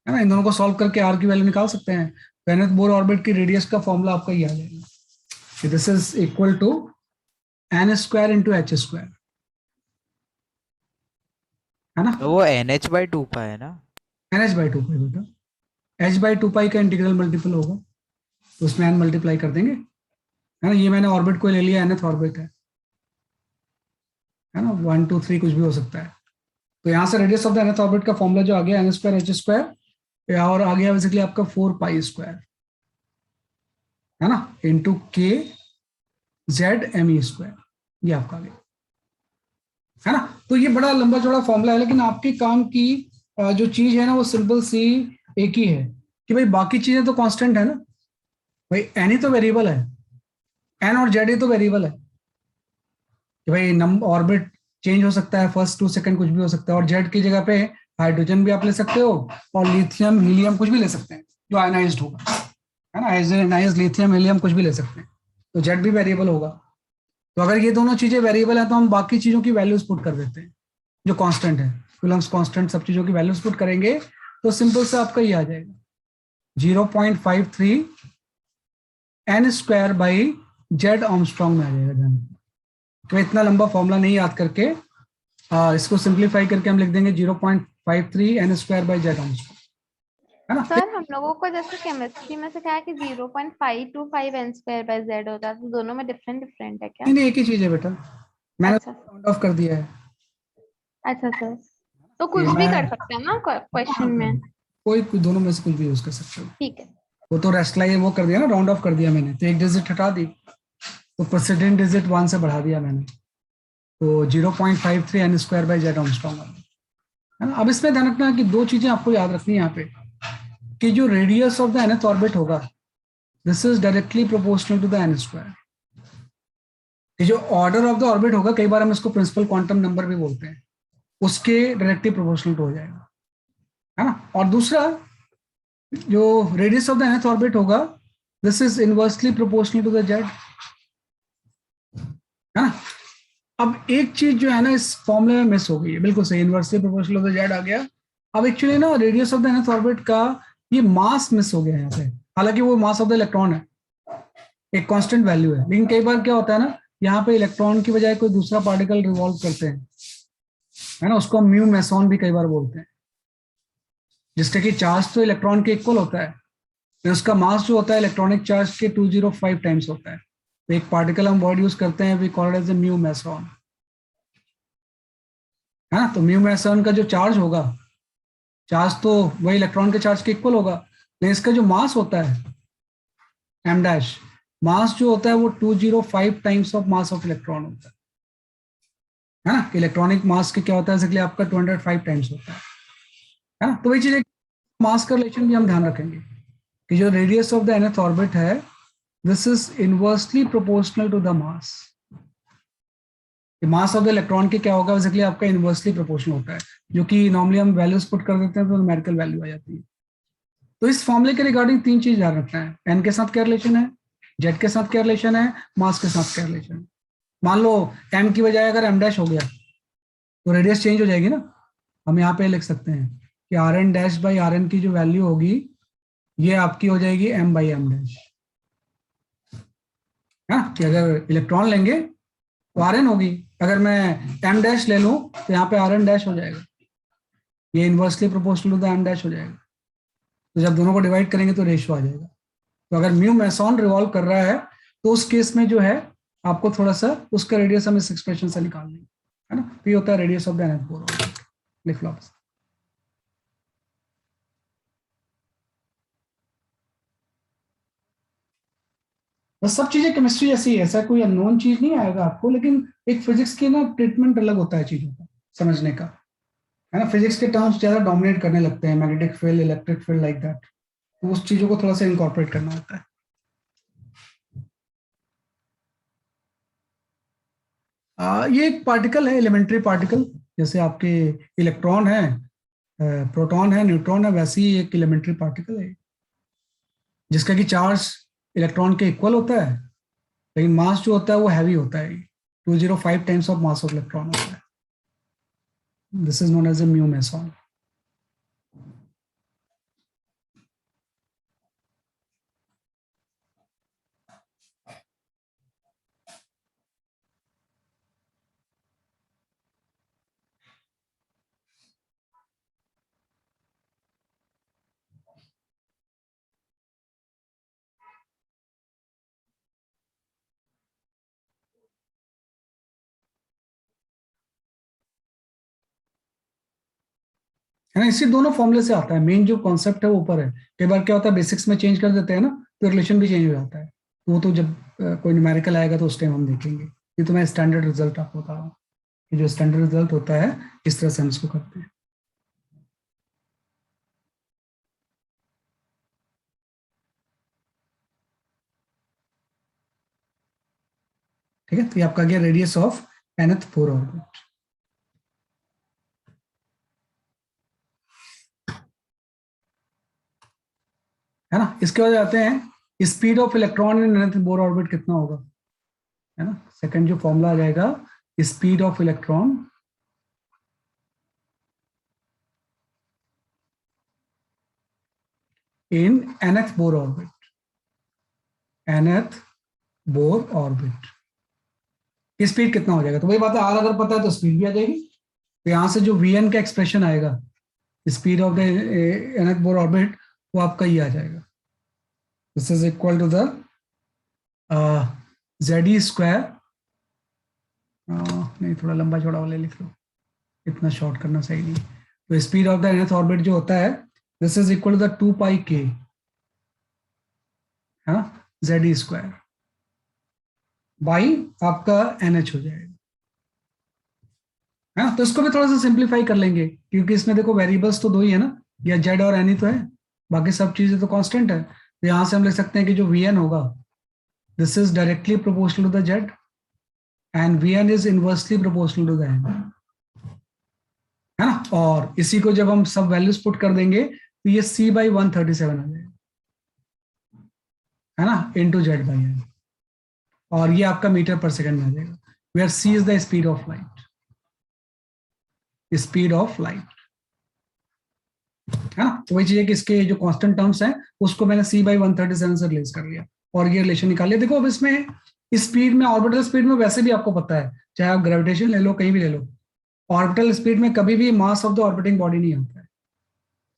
है ना। इन दोनों को सॉल्व करके आर की वैल्यू निकाल सकते हैं। तो nth बोर ऑर्बिट की रेडियस का फॉर्मूला आपका ये आ जाएगा, this is equal to n square into h square, है ना। तो वो NH/2 का है ना? NH बाई 2 पाई बेटा, h बाई 2 पाई का इंटीग्रल मल्टीपल होगा तो उसमें n मल्टीप्लाई कर देंगे, है ना। ये मैंने ऑर्बिट को ले लिया, nth ऑर्बिट है ना, 1 2 3 कुछ भी हो सकता है। तो यहाँ से radius of the nth orbit का फॉर्मूला जो आ गया एन स्क्वायर एच स्क्वायर, और आ गया बेसिकली आपका 4 पाई स्क्वायर, है ना, इंटू के जेड एम ई स्क्वायर, ये आपका आ गया, है ना। तो ये बड़ा लंबा चौड़ा फॉर्मूला है, लेकिन आपके काम की जो चीज है ना वो सिंपल सी एक ही है कि भाई बाकी चीजें तो कांस्टेंट है ना, भाई एन ही तो वेरिएबल है, एन और जेड ही तो वेरिएबल है कि भाई नंबर ऑर्बिट चेंज हो सकता है, फर्स्ट 2 सेकंड कुछ भी हो सकता है, और जेड की जगह पे हाइड्रोजन भी आप ले सकते हो और लिथियम हीलियम कुछ भी ले सकते हैं जो आयनाइज्ड होगा, है ना, आयनाइज्ड लिथियम हीलियम कुछ भी ले सकते हैं, तो जेड भी वेरिएबल होगा। तो अगर ये दोनों चीजें वेरिएबल है तो हम बाकी चीजों की वैल्यूज पुट कर देते हैं जो कांस्टेंट है, कूलम्ब्स कांस्टेंट, सब चीजों की वैल्यूज पुट करेंगे तो सिंपल से आपका ये आ जाएगा 0.53 n square by Z Armstrong में आ जाएगा ध्यान। तो इतना लंबा फॉर्मूला नहीं याद करके इसको सिंप्लीफाई करके हम लिख देंगे 0.53 n square by Z Armstrong, है ना। सर हम लोगों को जैसे केमिस्ट्री में सिखाया कि 0.525 n स्क्वायर बाय z होता है, तो दोनों में डिफरेंट डिफरेंट है क्या? नहीं नहीं, एक ही चीज है बेटा, मैंने अच्छा राउंड ऑफ कर दिया है अच्छा सर, तो कि कुछ भी मैं कर सकते हैं ना क्वेश्चन में? कोई दोनों में से कुछ भी यूज कर सकते हो। ठीक है। वो तो रेस्ट लाइन वो कर दिया ना, राउंड ऑफ कर दिया मैंने, तो एक डिजिट हटा दी तो प्रेसिडेंट डिजिट 1 से बढ़ा दिया मैंने, तो 0.53 n square by Z Armstrong, है ना। अब इसमें ध्यान रखना कि दो चीजें आपको याद रखनी है यहाँ पे, कि जो radius of the nth orbit होगा this is directly proportional to the N square. ये जो ऑर्डर ऑफ द ऑर्बिट होगा, कई बार हम इसको प्रिंसिपल क्वांटम नंबर भी बोलते हैं, उसके डायरेक्टली प्रोपोर्शनल टू हो जाएगा, है ना। और दूसरा जो radius of the nth orbit होगा this is inversely proportional to the Z, है ना। अब एक चीज जो है ना इस फॉर्मूले में मिस हो गई है, बिल्कुल सही, inversely proportional to the Z आ गया। अब एक्चुअली ना radius of the nth orbit का ये मास मिस हो गया यहाँ पे, हालांकि वो मास ऑफ द इलेक्ट्रॉन है, एक कांस्टेंट वैल्यू है, लेकिन कई बार क्या होता है ना, यहाँ पे इलेक्ट्रॉन की बजाय कोई दूसरा पार्टिकल रिवॉल्व करते हैं, है ना, उसको हम म्यू मेसॉन भी कई बार बोलते हैं, जिसका कि चार्ज तो इलेक्ट्रॉन के इक्वल होता है, तो उसका मास जो होता है इलेक्ट्रॉनिक चार्ज के 205 टाइम्स होता है। तो एक पार्टिकल हम वर्ड यूज करते हैं, we call it as a mu meson, है ना। तो म्यू मेसॉन का जो चार्ज होगा, चार्ज तो वही इलेक्ट्रॉन के चार्ज के इक्वल होगा, लेकिन इसका जो मास होता है एम डैश, मास जो होता है वो 205 times of mass of electron होता है ना। इलेक्ट्रॉनिक मास के क्या होता है, इसलिए आपका 205 टाइम्स होता है ना। तो वही चीज, मास का रिलेशन भी हम ध्यान रखेंगे कि जो radius of the nth orbit है this is inversely proportional to the mass. Mass of the electron के क्या होगा, बेसिकली आपका इनवर्सली प्रोपोर्शनल होता है, जो कि नॉर्मली हम वैल्यूज पुट कर देते हैं तो न्यूमेरिकल वैल्यू आ जाती है। तो इस फॉर्मूले के रिगार्डिंग तीन चीज ध्यान रखना है, एन के साथ क्या रिलेशन है, जेड के साथ क्या रिलेशन है, मास के साथ क्या रिलेशन है। मान लो एम की बजाय अगर एम डैश हो गया तो रेडियस चेंज हो जाएगी ना, हम यहाँ पे लिख सकते हैं कि r n dash by r n की जो वैल्यू होगी ये आपकी हो जाएगी एम बाई एम डैश, है कि अगर इलेक्ट्रॉन लेंगे तो आर एन होगी, अगर मैं एम डैश ले लूँ तो यहाँ पे आर एन डैश हो जाएगा, ये inversely proportional to the m dash हो जाएगा। तो जब दोनों को डिवाइड करेंगे तो रेशियो आ जाएगा। तो अगर म्यू मेसॉन रिवॉल्व कर रहा है तो उस केस में जो है आपको थोड़ा सा उसका रेडियस हम इस एक्सप्रेशन से निकाल लेंगे, है ना। तो ये होता है radius of the nth boron, लिख लो। बस सब चीजें केमिस्ट्री जैसी है, ऐसा कोई अननोन चीज नहीं आएगा आपको, लेकिन एक फिजिक्स की ना ट्रीटमेंट अलग होता है चीजों का समझने का, है ना। फिजिक्स के टर्म्स ज्यादा डोमिनेट करने लगते हैं, magnetic field, electric field, like that, तो उस चीजों को थोड़ा सा इनकॉर्पोरेट करना होता है। ये एक पार्टिकल है, एलिमेंट्री पार्टिकल, जैसे आपके इलेक्ट्रॉन है, प्रोटॉन है, न्यूट्रॉन है, वैसे ही एक एलिमेंट्री पार्टिकल है जिसका कि चार्ज इलेक्ट्रॉन के इक्वल होता है, लेकिन मास जो होता है वो हैवी होता है, 205 times of mass of electron होता है। This is known as a mu meson. है ना, इसी दोनों फॉर्मूले से आता है, मेन जो कॉन्सेप्ट है वो ऊपर है। कई बार क्या होता है बेसिक्स में चेंज कर देते हैं ना तो रिलेशन भी चेंज हो जाता है, तो वो तो जब कोई न्यूमेरिकल आएगा तो उस टाइम हम देखेंगे। ये तो मैं स्टैंडर्ड रिजल्ट आपको बता रहा हूँ कि जो स्टैंडर्ड रिजल्ट होता है इस तरह से हम इसको करते हैं। ठीक है, तो ये आपका गया radius of nth Bohr orbit. है ना, इसके बाद आते हैं speed of electron in nth Bohr orbit कितना होगा, है ना। सेकंड जो फॉर्मूला आ जाएगा, speed of electron in nth Bohr orbit, nth Bohr orbit speed कितना हो जाएगा। तो वही बात है, आर अगर पता है तो स्पीड भी आ जाएगी। तो यहां से जो वीएन का एक्सप्रेशन आएगा speed of the nth Bohr orbit, वो आपका ये आ जाएगा, this is equal to the Z square, नहीं थोड़ा लंबा चौड़ा वाले लिख लो, इतना शॉर्ट करना सही नहीं। तो speed of the nth orbit जो होता है, this is equal to the 2 pi k, है ना, जेड स्क्वायर बाई आपका NH हो जाएगा, है ना। तो इसको भी थोड़ा सा सिंप्लीफाई कर लेंगे, क्योंकि इसमें देखो वेरिएबल्स तो दो ही है ना, या जेड और एन ही तो है, बाकी सब चीजें तो कांस्टेंट है। तो यहां से हम लिख सकते हैं कि जो Vn होगा, this is directly proportional to the Z and Vn is inversely proportional to the n, है ना। और इसी को जब हम सब वैल्यूज पुट कर देंगे तो ये C/137 आ जाएगा, है ना, इनटू जेड बाई एन, और ये आपका मीटर पर सेकंड में आ जाएगा, where C is the speed of light, speed of light, है ना। तो वही चीज है कि इसके जो कांस्टेंट टर्म्स हैं उसको मैंने C/137 से रिलेट कर लिया और ये रिलेशन निकाल लिया। देखो अब इसमें स्पीड में, ऑर्बिटल स्पीड में वैसे भी आपको पता है, चाहे आप ग्रेविटेशन ले लो, कहीं भी ले लो, ऑर्बिटल स्पीड में कभी भी मास ऑफ द ऑर्बिटिंग बॉडी नहीं होता है।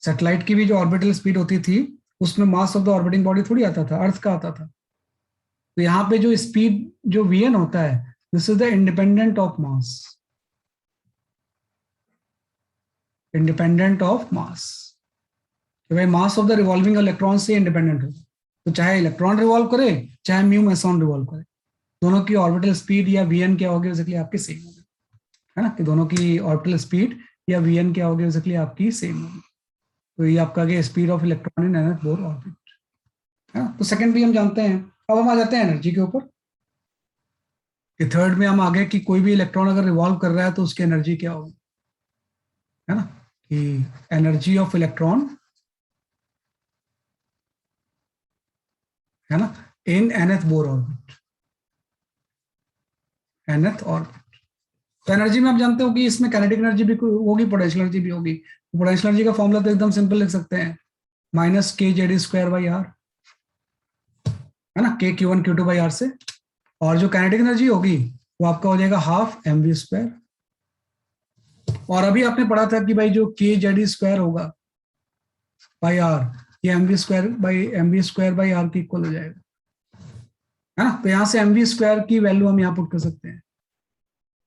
सैटेलाइट की भी जो ऑर्बिटल स्पीड होती थी उसमें मास ऑफ द ऑर्बिटिंग बॉडी थोड़ी आता था, अर्थ का आता था। तो यहाँ पे जो स्पीड जो Vn होता है, this is the independent of mass, independent of mass, कि भाई मास ऑफ द रिवॉल्विंग इलेक्ट्रॉन से इंडिपेंडेंट हो। तो चाहे इलेक्ट्रॉन रिवॉल्व करे, चाहे म्यू मेसॉन रिवॉल्व करे, दोनों की ऑर्बिटल स्पीड या Vn क्या होगी, बेसिकली आपकी सेम होगी, है ना, कि दोनों की ऑर्बिटल स्पीड या Vn क्या होगी, बेसिकली आपकी सेम होगी। तो ये आपका गया speed of electron in nth Bohr orbit, है ना। तो सेकंड भी हम जानते हैं। अब हम आ जाते हैं एनर्जी के ऊपर, कि थर्ड में हम आगे कि कोई भी इलेक्ट्रॉन अगर रिवॉल्व कर रहा है तो उसकी एनर्जी क्या होगी, है ना, कि एनर्जी ऑफ इलेक्ट्रॉन, है ना, इन nth Bohr orbit, nth orbit. तो एनर्जी में आप जानते हो कि इसमें काइनेटिक एनर्जी भी होगी, पोटेंशियल एनर्जी भी होगी। तो पोटेंशियल एनर्जी का फॉर्मूला तो एकदम सिंपल लिख सकते हैं, माइनस के जेड स्क्वायर बाई आर, है ना, के Q1 Q2 बाई आर से। और जो काइनेटिक एनर्जी होगी वो आपका हो जाएगा हाफ mv स्क्वायर। और अभी आपने पढ़ा था कि भाई जो के जेड स्क्वायर होगा बाई आर, ये mv स्क्वायर बाई आर की इक्वल हो जाएगा, है ना। तो यहाँ से mv स्क्वायर की वैल्यू हम यहाँ पुट कर सकते हैं,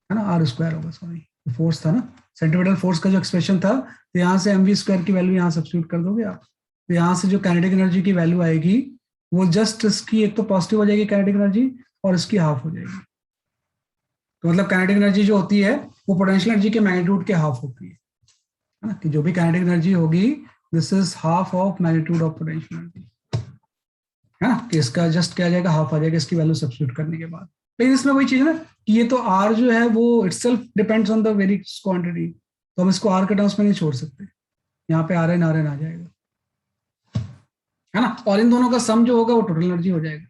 है ना, आर स्क्वायर होगा, सॉरी फोर्स था ना, सेंटीमीटर फोर्स का जो एक्सप्रेशन था, तो यहाँ से mv स्क्वायर की वैल्यू यहाँ सब्स्टिट्यूट कर दोगे आप। तो यहाँ से जो काइनेटिक एनर्जी की वैल्यू आएगी वो जस्ट इसकी एक तो पॉजिटिव हो जाएगी काइनेटिक एनर्जी, और इसकी हाफ हो जाएगी। तो मतलब काइनेटिक एनर्जी जो होती है वो पोटेंशियल एनर्जी के मैग्नीट्यूड के हाफ होती है ना, कि जो भी काइनेटिक एनर्जी होगी, this is half of magnitude of potential energy, है ना, कि इसका जस्ट क्या आ जाएगा, हाफ आ जाएगा इसकी वैल्यू सब्स्टिट्यूट करने के बाद। लेकिन इसमें वही चीज है ना कि ये तो आर जो है वो itself depends on the very quantity, तो हम इसको आर के टर्म्स में नहीं छोड़ सकते, यहाँ पे आर एन आ जाएगा, है ना। और इन दोनों का सम जो होगा वो टोटल एनर्जी हो जाएगा,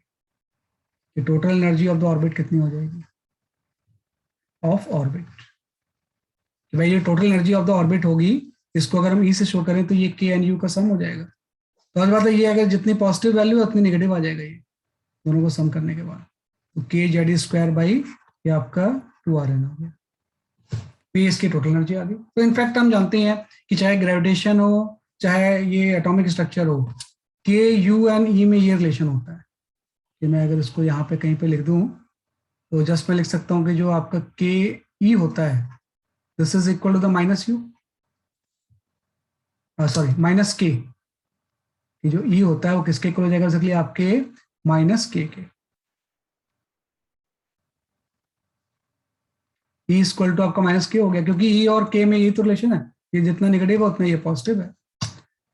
कि total energy of the orbit कितनी हो जाएगी, ऑफ ऑर्बिट, कि भाई ये total energy of the orbit होगी, इसको अगर हम ई से शो करें तो ये के एन यू का सम हो जाएगा। तो आज बात है ये, अगर जितनी पॉजिटिव वैल्यू है उतनी नेगेटिव आ जाएगा, ये दोनों को सम करने के बाद। तो के जेड स्क्वायर बाई ये आपका 2rn हो गया, तो ये इसकी टोटल एनर्जी आ गई। तो इनफैक्ट हम जानते हैं कि चाहे ग्रेविटेशन हो, चाहे ये एटॉमिक स्ट्रक्चर हो, के यू एंड ई में ये रिलेशन होता है। कि मैं अगर इसको यहाँ पे कहीं पे लिख दूं तो जस्ट मैं लिख सकता हूँ कि जो आपका के ई होता है, this is equal to the minus U, sorry minus K, जो ई होता है वो किसके इक्वल हो जाएगा, बेसिकली आपके माइनस के ई इक्वल टू आपका माइनस के हो गया, क्योंकि ई और के में ये तो रिलेशन है, ये जितना नेगेटिव है उतना ये पॉजिटिव है,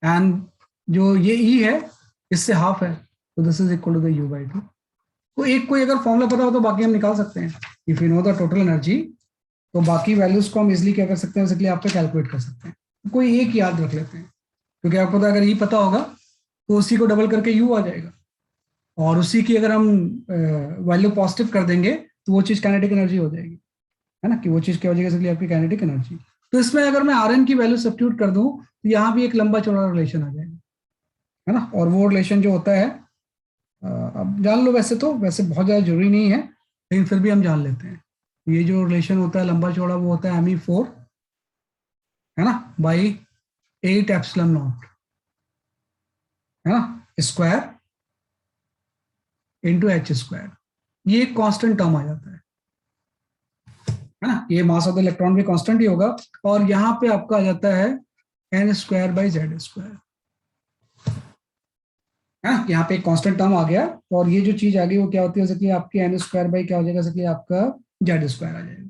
एंड जो ये ई है इससे हाफ है, तो this is equal to the u/2। तो एक कोई अगर फॉर्मूला पता हो तो बाकी हम निकाल सकते हैं। If you know the total energy, तो बाकी वैल्यूज को हम इजिली क्या कर सकते हैं, बेसिकली आप पे कैलकुलेट कर सकते हैं। तो कोई एक याद रख लेते हैं, क्योंकि आपको पता अगर ई पता होगा तो उसी को डबल करके यू आ जाएगा, और उसी की अगर हम वैल्यू पॉजिटिव कर देंगे तो वो चीज काइनेटिक एनर्जी हो जाएगी, है ना, कि वो चीज क्या हो जाएगी बेसिकली आपकी काइनेटिक एनर्जी। तो इसमें अगर मैं आर एन की वैल्यू सब्स्टिट्यूट कर दूं तो यहाँ भी एक लंबा चौड़ा रिलेशन आ जाएगा, है ना। और वो रिलेशन जो होता है, अब जान लो, वैसे तो वैसे बहुत ज़्यादा जरूरी नहीं है, लेकिन फिर भी हम जान लेते हैं। ये जो रिलेशन होता है लंबा चौड़ा, वो होता है Me4, है ना, बाई 8 एप्सिलॉन नॉट, है ना, स्क्वायर इंटू H²। ये एक कांस्टेंट टर्म आ जाता है ना, ये मास ऑफ द इलेक्ट्रॉन भी कांस्टेंट ही होगा, और यहाँ पे आपका आ जाता है n²/z², है ना। यहाँ पे एक कांस्टेंट टर्म आ गया, और ये जो चीज आ गई वो क्या होती है, बेसिकली आपकी n² क्या हो जाएगा, बेसिकली आपका Z² आ जाएगा,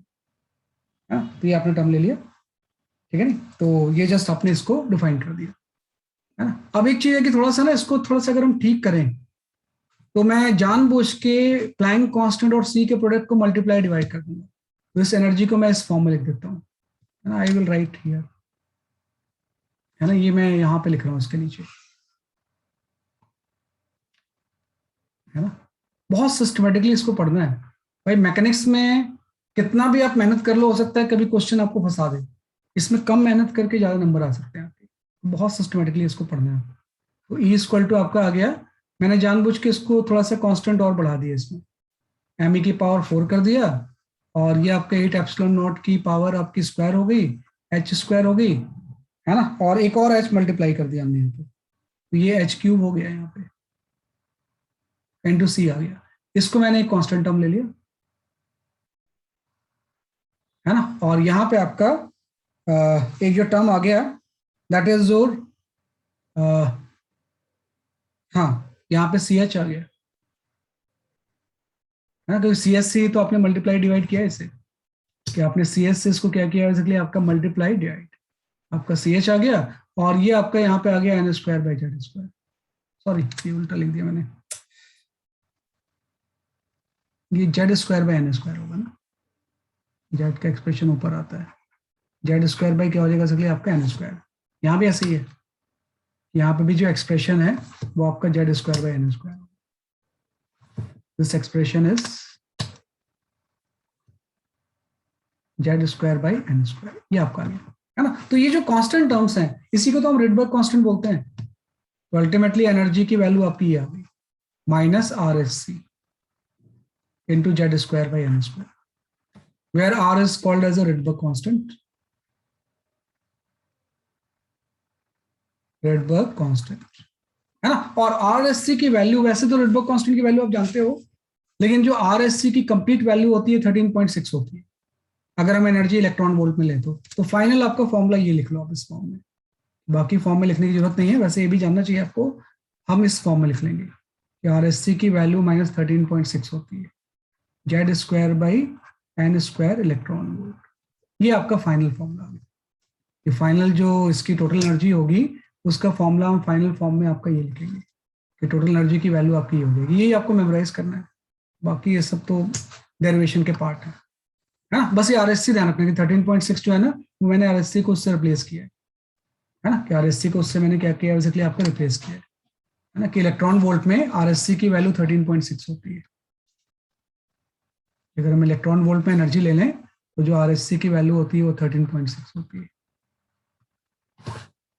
है ना। तो ये आपने टर्म ले लिया, ठीक है नहीं, तो ये जस्ट आपने इसको डिफाइन कर दिया, है ना। अब एक चीज है कि थोड़ा सा ना इसको थोड़ा सा अगर हम ठीक करें, तो मैं जानबूझ के प्लैंक कांस्टेंट और सी के प्रोडक्ट को मल्टीप्लाई डिवाइड कर दूंगा, तो इस एनर्जी को मैं इस फॉर्म में लिख देता हूँ, है ना। आई विल राइट हियर, है ना, ये मैं यहाँ पे लिख रहा हूँ इसके नीचे, है ना। बहुत सिस्टमेटिकली इसको पढ़ना है भाई। मैकेनिक्स में कितना भी आप मेहनत कर लो, हो सकता है कभी क्वेश्चन आपको फंसा दे, इसमें कम मेहनत करके ज्यादा नंबर आ सकते हैं आपके। बहुत सिस्टमेटिकली इसको पढ़ना है। तो E= आपका आ गया, मैंने जानबूझ के इसको थोड़ा सा कांस्टेंट और बढ़ा दिया, इसमें Me⁴ कर दिया, और ये आपका 8 एप्सिलॉन नॉट की पावर आपकी स्क्वायर हो गई, H² हो गई, है ना, और एक और H मल्टीप्लाई कर दिया हमने यहाँ पे, तो ये H³ हो गया यहाँ पे, इंटू सी आ गया। इसको मैंने एक कांस्टेंट टर्म ले लिया, है ना। और यहाँ पे आपका एक जो टर्म आ गया, दैट इज जोर, हाँ, यहाँ पे CH आ गया, है ना, क्योंकि CH तो आपने मल्टीप्लाई डिवाइड किया है इसे, कि आपने CH से इसको क्या किया, बेसिकली आपका मल्टीप्लाई डिवाइड, आपका CH आ गया, और ये आपका यहाँ पे आ गया n²/z²। सॉरी, ये उल्टा लिख दिया मैंने, ये Z² n² होगा ना, Z का एक्सप्रेशन ऊपर आता है, Z² क्या हो जाएगा, बेसिकली आपका n²। यहाँ भी ऐसे ही है, यहाँ पे भी जो एक्सप्रेशन है वो आपका Z²/n²। This expression is Z²/n², ये आपका आ गया, है ना। तो ये जो कांस्टेंट टर्म्स हैं, इसी को तो हम रिडबर्ग कांस्टेंट बोलते हैं। तो अल्टीमेटली एनर्जी की वैल्यू आपकी ये आ गई, -RSC into Z²/n², where R is called as a Rydberg constant, Rydberg constant, है ना। और RSC की वैल्यू, वैसे तो रिडबर्ग कांस्टेंट की वैल्यू आप जानते हो, लेकिन जो RSC की कंप्लीट वैल्यू होती है 13.6 होती है, अगर हम एनर्जी इलेक्ट्रॉन वोल्ट में ले तो फाइनल आपका फॉर्मूला ये लिख लो आप इस फॉर्म में, बाकी फॉर्म में लिखने की जरूरत नहीं है, वैसे ये भी जानना चाहिए आपको, हम इस फॉर्म में लिख लेंगे कि RSC की वैल्यू -13.6 होती है, Z²/n² इलेक्ट्रॉन वोल्ट। ये आपका फाइनल फॉर्मूला है। ये फाइनल जो इसकी टोटल एनर्जी होगी, उसका फॉर्मूला हम फाइनल फॉर्म में आपका ये लिखेंगे कि टोटल एनर्जी की वैल्यू आपकी ये हो जाएगी। यही आपको मेमोराइज करना है, बाकी ये सब तो डेरिवेशन के पार्ट है ना। बस ये RSC ध्यान रखना कि 13.6 जो है ना, वो मैंने RSC को उससे रिप्लेस किया है ना, कि RSC को उससे मैंने क्या किया, बेसिकली आपको रिप्लेस किया है ना, कि इलेक्ट्रॉन वोल्ट में RSC की वैल्यू 13.6 होती है। अगर हम इलेक्ट्रॉन वोल्ट में एनर्जी ले लें तो जो RSC की वैल्यू होती है वो 13.6 होती है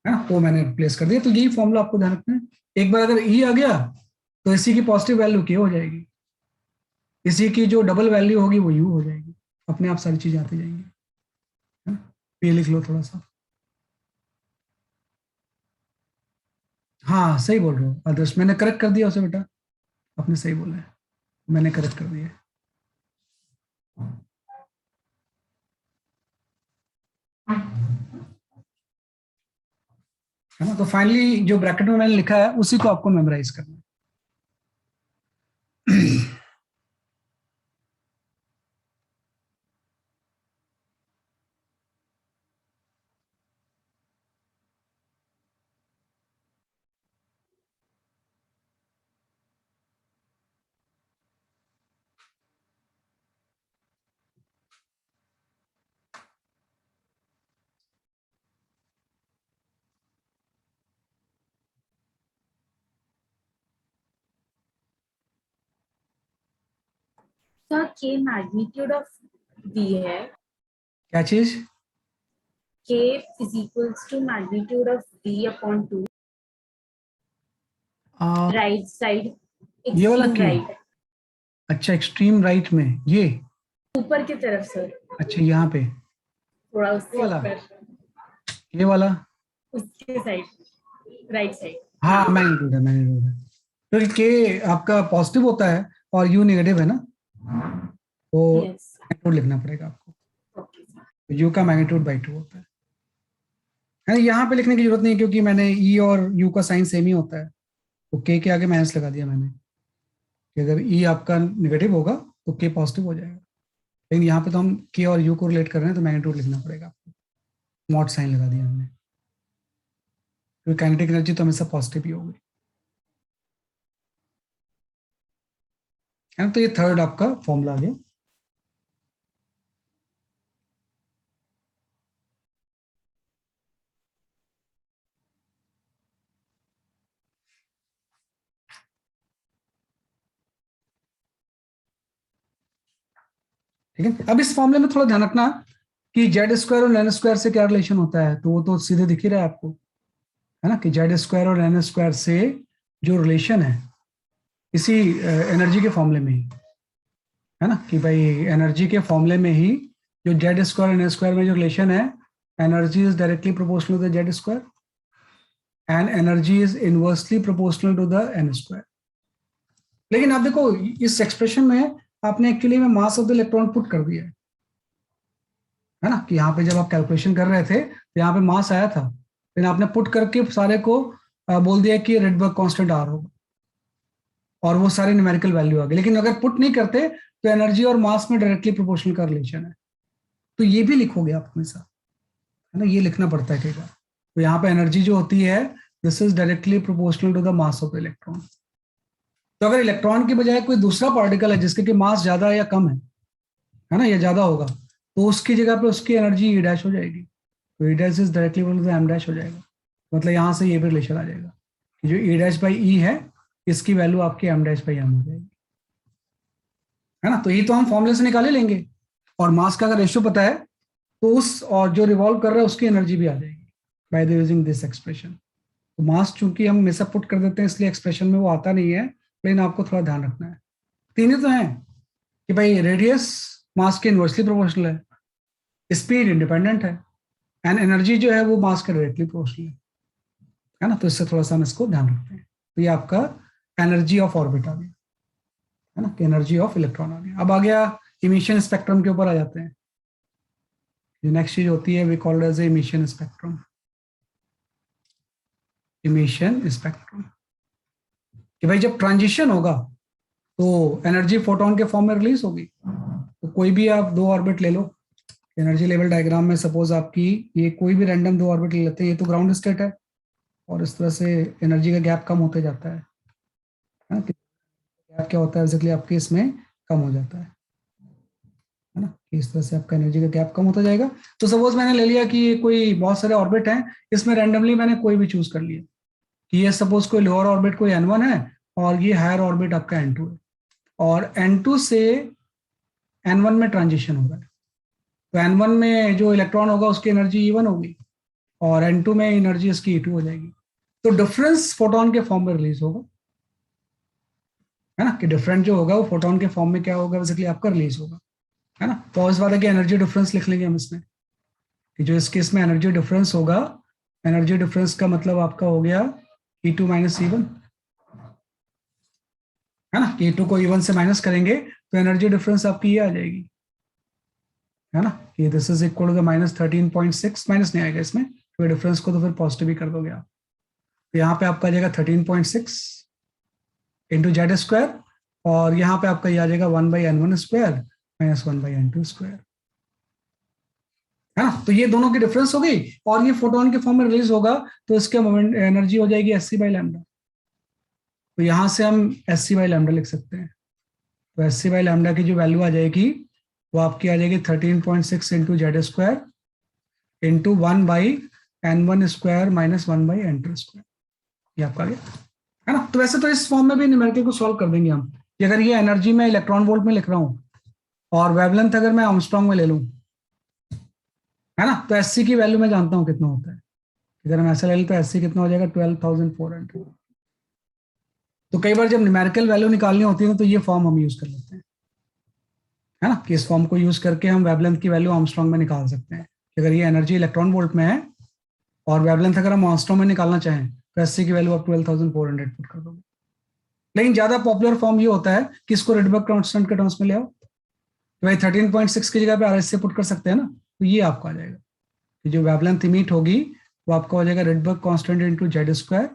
ना, वो मैंने रिप्लेस कर दिया। तो यही फॉर्मूला आपको ध्यान रखना है। एक बार अगर E आ गया तो इसी की पॉजिटिव वैल्यू K हो जाएगी, इसी की जो डबल वैल्यू होगी वो U हो जाएगी, अपने आप सारी चीजें आती जाएंगी, है ना। ये लिख लो थोड़ा सा। हाँ सही बोल रहे हो आदर्श, मैंने करेक्ट कर दिया उसे बेटा, आपने सही बोला है, मैंने करेक्ट कर दिया है। ना, तो फाइनली जो ब्रैकेट में मैंने लिखा है उसी को आपको मेमोराइज करना है। सर के मैग्नीट्यूड ऑफ v है, क्या चीज? k is equals to magnitude of v upon 2, right side, ये वाला एक्सट्रीम के? राइट, अच्छा, एक्सट्रीम राइट में ये? ऊपर की तरफ सर, अच्छा, यहाँ पे थोड़ा उसके वाला? ऊपर, ये वाला? उसके साइड, राइट साइड। हाँ, मैग्नीट्यूड है, मैग्नीट्यूड है। क्योंकि के आपका पॉजिटिव होता है और यू नेगेटिव है ना, तो यस, मैग्नीट्यूड लिखना पड़ेगा आपको। ओके सर, यू का मैग्नीट्यूड बाई 2 होता है। यहाँ पे लिखने की जरूरत नहीं है क्योंकि मैंने ई और यू का साइन सेम ही होता है, तो के आगे माइनस लगा दिया मैंने कि अगर ई आपका नेगेटिव होगा तो के पॉजिटिव हो जाएगा। लेकिन यहाँ पे तो हम के और यू को रिलेट कर रहे हैं तो मैग्नीट्यूड लिखना पड़ेगा आपको, मॉड साइन लगा दिया हमने, क्योंकि काइनेटिक एनर्जी तो हमेशा पॉजिटिव ही होगी है ना। तो ये थर्ड आपका फॉर्मूला आ गया। ठीक है, अब इस फॉर्मूले में थोड़ा ध्यान रखना कि जेड स्क्वायर और एन स्क्वायर से क्या रिलेशन होता है, तो वो तो सीधे दिख ही रहा है आपको, है ना, कि जेड स्क्वायर और एन स्क्वायर से जो रिलेशन है इसी एनर्जी के फॉर्मूले में ही, है ना, कि भाई एनर्जी के फॉर्मूले में ही जो जेड स्क्वायर एन स्क्वायर में जो रिलेशन है, energy is directly proportional to the Z square and energy is inversely proportional to the N square. लेकिन आप देखो इस एक्सप्रेशन में आपने एक्चुअली में mass of the electron put कर दिया है ना, कि यहाँ पे जब आप कैलकुलेशन कर रहे थे तो यहाँ पे मास आया था, लेकिन आपने पुट करके सारे को बोल दिया कि रेडबर्ग कांस्टेंट आर होगा और वो सारे न्यूमेरिकल वैल्यू आ गए। लेकिन अगर पुट नहीं करते तो एनर्जी और मास में डायरेक्टली प्रोपोर्शनल का रिलेशन है, तो ये भी लिखोगे आप हमेशा, है ना, ये लिखना पड़ता है कई बार। तो यहाँ पे एनर्जी जो होती है this is directly proportional to the mass of the electron. तो अगर इलेक्ट्रॉन की बजाय कोई दूसरा पार्टिकल है जिसके कि मास ज्यादा या कम है ना, या ज्यादा होगा, तो उसकी जगह पे उसकी एनर्जी ई डैश हो जाएगी, तो E dash is directly equal to m dash हो जाएगा। मतलब यहाँ से ये भी रिलेशन आ जाएगा कि जो ई डैश बाई ई है इसकी वैल्यू आपकी एम डैश बाई एम हो जाएगी, है ना। तो ये तो हम फॉर्मूले से निकाले लेंगे, और मास का अगर रेशियो पता है तो उस और जो रिवॉल्व कर रहा है उसकी एनर्जी भी आ जाएगी by the using this expression. तो मास चूंकि हम हमेशा पुट कर देते हैं इसलिए एक्सप्रेशन में वो आता नहीं है, लेकिन आपको थोड़ा ध्यान रखना है। तीन ही तो है कि भाई रेडियस मास के इनवर्सली प्रोपोर्शनल है, स्पीड इंडिपेंडेंट है, एंड एनर्जी जो है वो मास के डायरेक्टली प्रोपोर्शनल है ना। तो इससे थोड़ा सा हम इसको ध्यान रखते हैं। तो ये आपका एनर्जी ऑफ ऑर्बिट आ गया, है ना, एनर्जी ऑफ इलेक्ट्रॉन आ गया। अब आ गया इमिशन स्पेक्ट्रम के ऊपर आ जाते हैं। जो नेक्स्ट चीज होती है we called as emission spectrum. Emission spectrum कि भाई जब ट्रांजिशन होगा तो एनर्जी फोटोन के फॉर्म में रिलीज होगी। तो कोई भी आप दो ऑर्बिट ले लो, एनर्जी लेवल डायग्राम में सपोज आपकी ये कोई भी रैंडम दो ऑर्बिट ले लेते हैं, ये तो ग्राउंड स्टेट है और इस तरह से एनर्जी का गैप कम होते जाता है ना, गैप क्या होता है बेसिकली आपके इसमें कम हो जाता है ना, कि इस तरह से आपका एनर्जी का गैप कम होता जाएगा। तो सपोज मैंने ले लिया कि ये कोई बहुत सारे ऑर्बिट हैं, इसमें रैंडमली मैंने कोई भी चूज कर लिया कि ये सपोज कोई लोअर ऑर्बिट कोई n1 है और ये हायर ऑर्बिट आपका n2 है, और n2 से n1 में ट्रांजिशन हो रहा है। तो n1 में जो इलेक्ट्रॉन होगा उसकी एनर्जी E1 होगी और n2 में एनर्जी इसकी E2 हो जाएगी। तो डिफरेंस फोटोन के फॉर्म में रिलीज होगा, है ना, कि डिफरेंट जो होगा वो फोटोन के फॉर्म में क्या होगा बेसिकली आपका रिलीज होगा, है ना। तो इस बात है कि एनर्जी डिफरेंस लिख लेंगे हम इसमें कि जो इस केस में एनर्जी डिफरेंस होगा, एनर्जी डिफरेंस का मतलब आपका हो गया E2 माइनस E1, है ना। E2 को E1 से माइनस करेंगे तो एनर्जी डिफरेंस आपकी ये आ जाएगी, है ना, कि this is equal to minus 13.6, minus नहीं आएगा इसमें तो डिफरेंस को तो फिर पॉजिटिव ही कर दोगे आप। तो यहाँ पे आपका आ जाएगा 13.6 इंटू जेड स्क्वायर, और यहाँ पे आपका ये आ जाएगा 1/n1 square minus 1/n2 square, है ना। तो ये दोनों की डिफरेंस हो गई और ये फोटोन के फॉर्म में रिलीज होगा तो इसके मोमेंट एनर्जी हो जाएगी sc/λ। तो यहाँ से हम sc/λ लिख सकते हैं। तो sc/λ की जो वैल्यू आ जाएगी वो आपकी आ जाएगी 13.6 into Z square into 1/n1 square minus 1/n2 square, ये आपका आ गया, है ना। तो वैसे तो इस फॉर्म में भी न्यूमेरिकल को सॉल्व कर देंगे हम कि अगर ये एनर्जी में इलेक्ट्रॉन वोल्ट में लिख रहा हूँ और वेवलेंथ अगर मैं आर्मस्ट्रांग में ले लूं, है ना, तो एससी की वैल्यू मैं जानता हूं कितना होता है। अगर हम ऐसा ले लें तो एससी कितना हो जाएगा, 12,400। तो कई बार जब न्यूमेरिकल वैल्यू निकालनी होती है ना, तो ये फॉर्म हम यूज कर लेते हैं, है ना, कि इस फॉर्म को यूज करके हम वेवलेंथ की वैल्यू आर्मस्ट्रांग में निकाल सकते हैं कि अगर ये एनर्जी इलेक्ट्रॉन वोल्ट में है और वेवलेंथ अगर हम आर्मस्ट्रांग में निकालना चाहें तो एससी की वैल्यू आप 12,400 पुट कर दोगे। लेकिन ज्यादा पॉपुलर फॉर्म ये होता है कि इसको रिडबर्ग कांस्टेंट के टर्म्स में ले आओ, तो भाई 13.6 की जगह पे आर एस से पुट कर सकते हैं ना, तो ये आपका आ जाएगा कि जो वेवलेंथ इमिट होगी वो आपका हो जाएगा Rydberg constant into Z square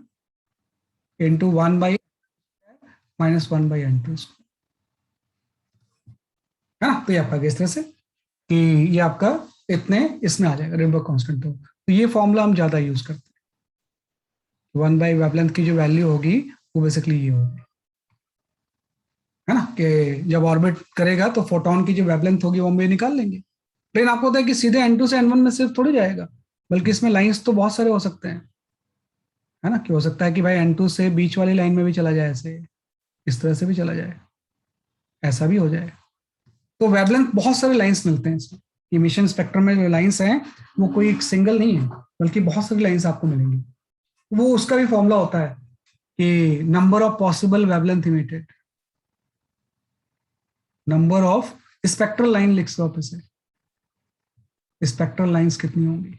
into 1/-1/n2, है ना। तो ये आपका इस तरह से कि ये आपका इतने इसमें आ जाएगा रिडबर्ग कांस्टेंट। तो ये फॉर्मूला हम ज्यादा यूज करते हैं। 1/वेवलेंथ की जो वैल्यू होगी वो बेसिकली ये होगी, है ना, कि जब ऑर्बिट करेगा तो फोटोन की जो वेवलेंथ होगी वो हम ये निकाल लेंगे। लेकिन आपको होता है कि सीधे n2 से n1 में सिर्फ थोड़ी जाएगा, बल्कि इसमें लाइंस तो बहुत सारे हो सकते हैं, है ना, कि हो सकता है कि भाई n2 से बीच वाली लाइन में भी चला जाए, ऐसे इस तरह से भी चला जाए, ऐसा भी हो जाए। तो वेवलेंथ बहुत सारे लाइंस मिलते हैं इसमें। इमिशन स्पेक्ट्रम में जो लाइंस हैं वो कोई एक सिंगल नहीं है, बल्कि बहुत सारी लाइंस आपको मिलेंगी। वो उसका भी फॉर्मूला होता है कि number of possible wavelength emitted, number of spectral line लिख लो आप इसे, स्पेक्ट्रल लाइंस कितनी होंगी,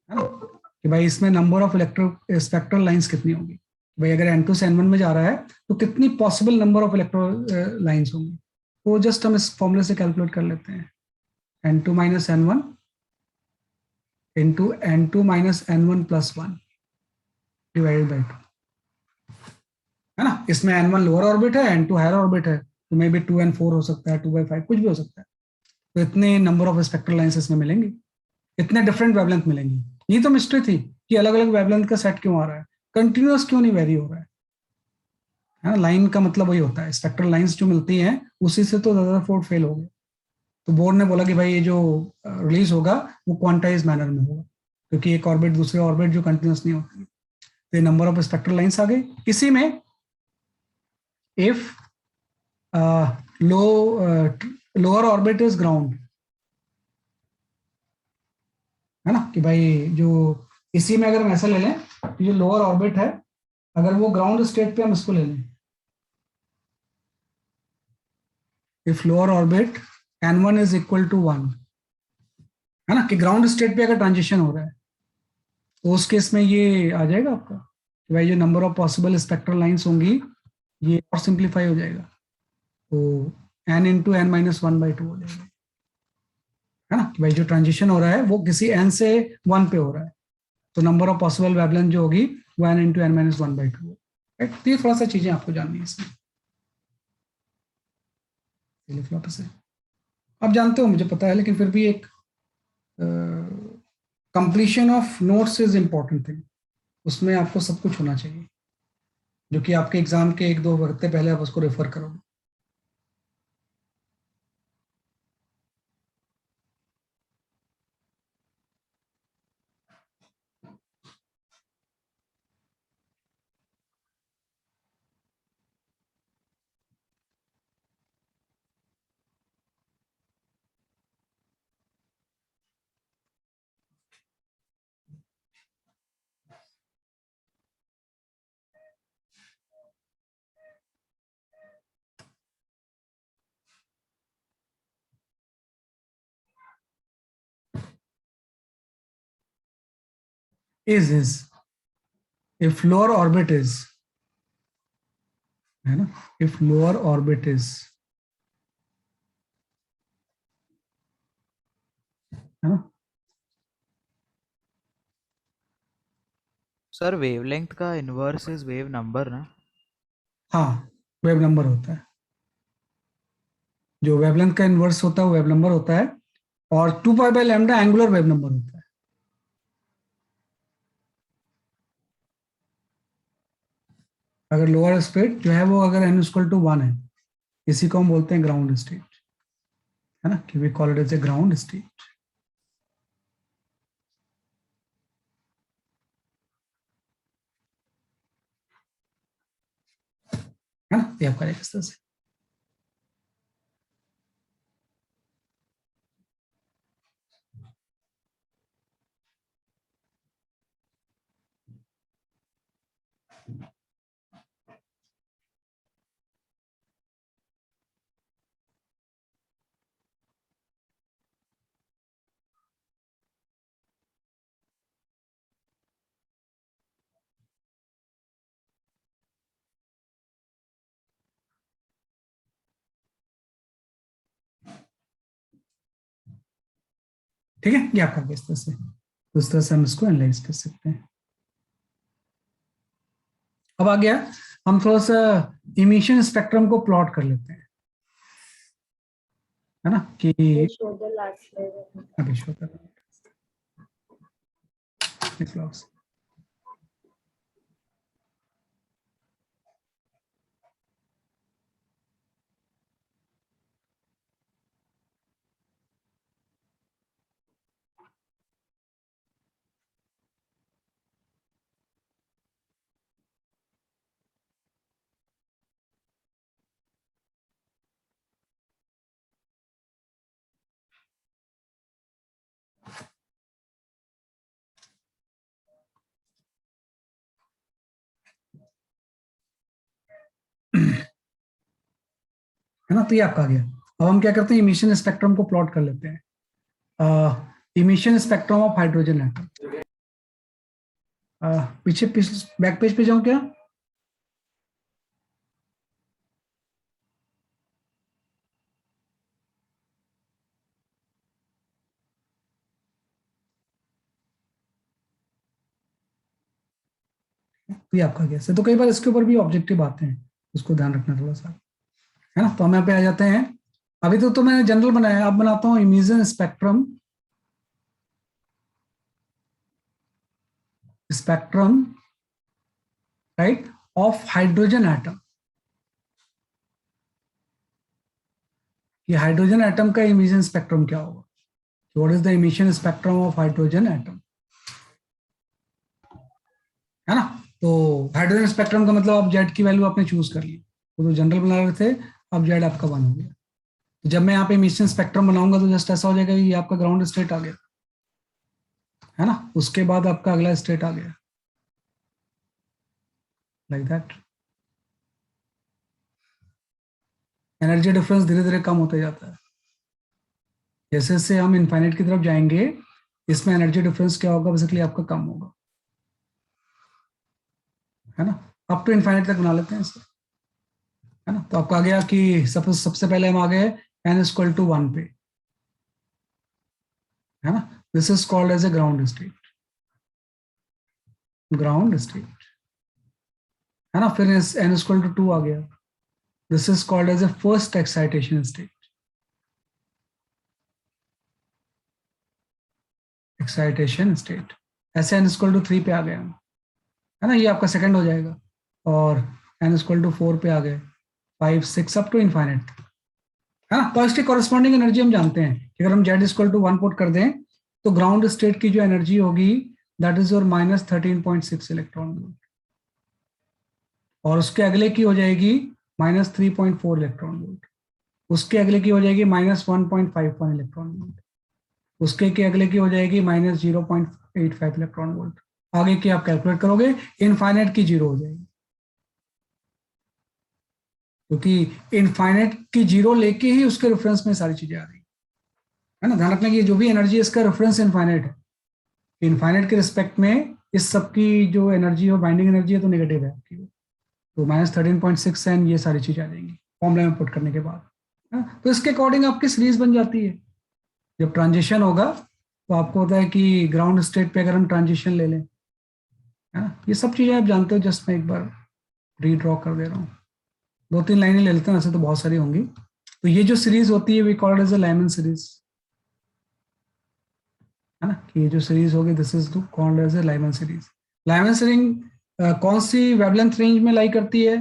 है ना, कि भाई इसमें number of electro spectral lines कितनी होगी। भाई अगर n2 से n1 में जा रहा है तो कितनी possible number of electro lines होंगी, तो जस्ट हम इस फॉर्मूले से कैलकुलेट कर लेते हैं। n2 minus n1 into n2 minus n1 plus 1 divided by 2, है ना। इसमें n1 लोअर ऑर्बिट है, n2 हायर ऑर्बिट है, तो मे बी 2n4 हो सकता है, 2/5 कुछ भी हो सकता है। तो इतने नंबर ऑफ स्पेक्ट्रल लाइंस इसमें मिलेंगे, इतने डिफरेंट वेवलेंथ मिलेंगी। ये तो मिस्ट्री थी कि अलग अलग वेवलेंथ का सेट क्यों आ रहा है, कंटिन्यूअस क्यों नहीं वेरी हो रहा है ना। लाइन का मतलब वही होता है, स्पेक्ट्रल लाइंस जो मिलती हैं उसी से तो रदरफोर्ड फेल हो गए। तो बोर्ड ने बोला कि भाई ये जो रिलीज होगा वो क्वांटाइज मैनर में होगा, क्योंकि एक ऑर्बिट दूसरे ऑर्बिट जो कंटिन्यूअस नहीं होती। तो ये नंबर ऑफ स्पेक्ट्रल लाइंस आ गई। इसी में if low lower orbit is ground, है ना, कि भाई जो इसी में अगर हम ऐसा ले लें तो ये लोअर ऑर्बिट है, अगर वो ग्राउंड स्टेट पे हम इसको ले लें, if lower orbit n1 is equal to 1, है ना, कि ग्राउंड स्टेट पे अगर ट्रांजिशन हो रहा है तो उस केस में ये आ जाएगा आपका कि भाई जो number of possible spectral lines होंगी ये और सिंप्लीफाई हो जाएगा, तो n इंटू एन माइनस 1/2 हो जाएगा, है ना, कि भाई जो ट्रांजिशन हो रहा है वो किसी n से 1 पे हो रहा है, तो नंबर ऑफ पॉसिबल वेवलेंथ जो होगी वो n इंटू एन माइनस 1/2 है। तो ये थोड़ा सा चीजें आपको जाननी है इसमें। से आप जानते हो, मुझे पता है, लेकिन फिर भी एक completion of notes is important thing, उसमें आपको सब कुछ होना चाहिए, जो कि आपके एग्जाम के 1-2 हफ्ते पहले आप उसको रेफर करोगे। Is if lower orbit is, है ना, इफ लोअर ऑर्बिट इज, है ना। सर वेवलेंथ का इनवर्स इज वेव नंबर ना? हाँ, वेव नंबर होता है, जो वेवलेंथ का इनवर्स होता है वो वेव नंबर होता है, और 2 pi by lambda angular wave number होता है। अगर लोअर स्टेट जो है वो अगर n इक्वल टू 1 है, इसी को हम बोलते हैं ग्राउंड स्टेट, है ना, कि we call it as a ground state, है ना। ये आपका एक तरह से ठीक है, ये आपका इस तरह से, तो इस तरह से हम इसको एनालाइज कर सकते हैं। अब आ गया, हम थोड़ा सा इमिशन स्पेक्ट्रम को प्लॉट कर लेते हैं, है ना, कि show the last slide. अभी शो कर रहा हूं। है ना, तो ये आपका आ गया। अब हम क्या करते हैं, इमिशन स्पेक्ट्रम को प्लॉट कर लेते हैं। Emission spectrum of hydrogen atom. पीछे बैक पेज पे जाऊं क्या? तो ये आपका गैस है, तो कई बार इसके ऊपर भी ऑब्जेक्टिव आते हैं, उसको ध्यान रखना थोड़ा सा, है ना। तो हम यहाँ पे आ जाते हैं। अभी तो मैंने जनरल बनाया, अब बनाता हूँ emission spectrum, spectrum right of hydrogen atom. ये हाइड्रोजन एटम का इमिशन स्पेक्ट्रम क्या होगा? What is the emission spectrum of hydrogen atom, है ना। तो हाइड्रोजन स्पेक्ट्रम का मतलब आप जेड की वैल्यू आपने चूज कर ली, वो तो जनरल बना रहे थे, अब जेड आपका 1 हो गया। तो जब मैं यहाँ पे इमिशन स्पेक्ट्रम बनाऊंगा तो जस्ट ऐसा हो जाएगा कि ये आपका ग्राउंड स्टेट आ गया, है ना। उसके बाद आपका अगला स्टेट आ गया, लाइक दैट। एनर्जी डिफरेंस धीरे धीरे कम होते जाता है, जैसे जैसे हम इनफाइनाइट की तरफ जाएंगे, इसमें एनर्जी डिफरेंस क्या होगा, बेसिकली आपका कम होगा, है ना। अप टू इनफाइनाइट तक बना लेते हैं इसे, है ना। तो आपको आ गया कि सपोज सबसे पहले हम आ गए n=1 पे, है ना। This is called as a ground state, ground state, है ना। फिर n=2 आ गया, this is called as a first excitation state, excitation state. ऐसे n=3 पे आ गए हम, है ना, ये आपका सेकंड हो जाएगा। और n=4 पे आ गए, 5 6 अप टू इनफाइनाइट, है ना। तो इसकी कॉरेस्पॉन्डिंग एनर्जी हम जानते हैं कि अगर हम z=1 पुट कर दें तो ग्राउंड स्टेट की जो एनर्जी होगी that is your -13.6 electron volt, और उसके अगले की हो जाएगी -3.4 इलेक्ट्रॉन वोल्ट, उसके अगले की हो जाएगी -1.51 इलेक्ट्रॉन वोल्ट, उसके के अगले की हो जाएगी -0.85 इलेक्ट्रॉन वोल्ट। आगे की आप कैलकुलेट करोगे, इनफाइनाइट की 0 हो जाएगी, क्योंकि इनफाइनाइट की 0 लेके ही उसके रेफरेंस में सारी चीजें आ रही है ना। ध्यान रखना कि जो भी एनर्जी है इसका रेफरेंस इनफाइनाइट है, इनफाइनाइट के रिस्पेक्ट में इस सब की जो एनर्जी है बाइंडिंग एनर्जी है तो नेगेटिव है आपकी, तो -13.6 एंड ये सारी चीजें आ जाएंगी फॉर्मूला में पुट करने के बाद, है ना? तो इसके अकॉर्डिंग आपकी सीरीज बन जाती है। जब ट्रांजिशन होगा तो आपको होता है कि ग्राउंड स्टेट पे अगर हम ट्रांजिशन ले लें, है ना, ये सब चीजें आप जानते हो, जस्ट मैं एक बार रीड्रॉ कर दे रहा हूँ, 2-3 लाइनें ले लेते हैं, वैसे तो बहुत सारी होंगी। तो ये जो सीरीज होती है we called as a Lyman series, है ना, कि ये जो सीरीज होगी this is called as a Lyman series. Lyman series कौन सी वेवलेंथ रेंज में लाई करती है?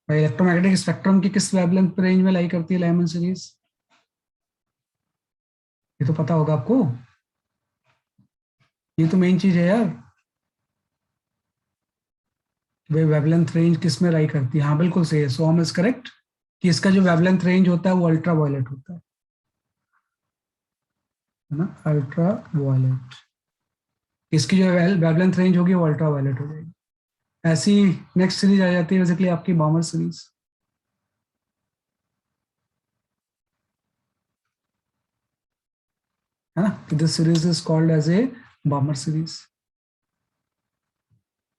इलेक्ट्रोमैग्नेटिक स्पेक्ट्रम की किस वेवलेंथ रेंज में लाई करती है लाइमन सीरीज? ये तो पता होगा आपको, ये तो मेन चीज है यार, वे वेवलेंथ रेंज किस में लाई करती है। हाँ बिल्कुल सही है, सोम इज करेक्ट कि इसका जो वेवलेंथ रेंज होता है वो अल्ट्रा वायलेट होता है ना, अल्ट्रा वायलेट। इसकी जो वेवलेंथ रेंज होगी वो अल्ट्रा वायलेट हो जाएगी। ऐसी नेक्स्ट सीरीज आ जाती है बेसिकली आपकी बामर सीरीज, है ना। This series is called as a Balmer series,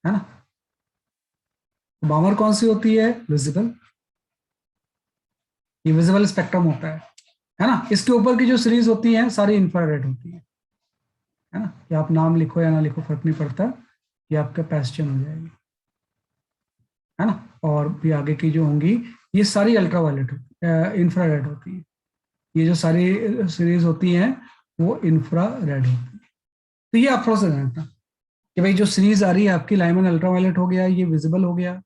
है ना। बामर कौन सी होती है? विजिबल, ये विजिबल स्पेक्ट्रम होता है, है ना। इसके ऊपर की जो सीरीज होती है सारी इंफ्रारेड होती है ना। ये आप नाम लिखो या ना लिखो फर्क नहीं पड़ता, ये आपका पैस्चन हो जाएगी, है ना। और भी आगे की जो होंगी ये सारी अल्ट्रावायलेट इंफ्रारेड होती है। ये जो सारी सीरीज होती हैं वो इंफ्रारेड होती है। तो ये आप थोड़ा सा जानना कि भाई जो सीरीज आ रही है आपकी लाइमन अल्ट्रावायलेट हो गया, ये विजिबल हो गया,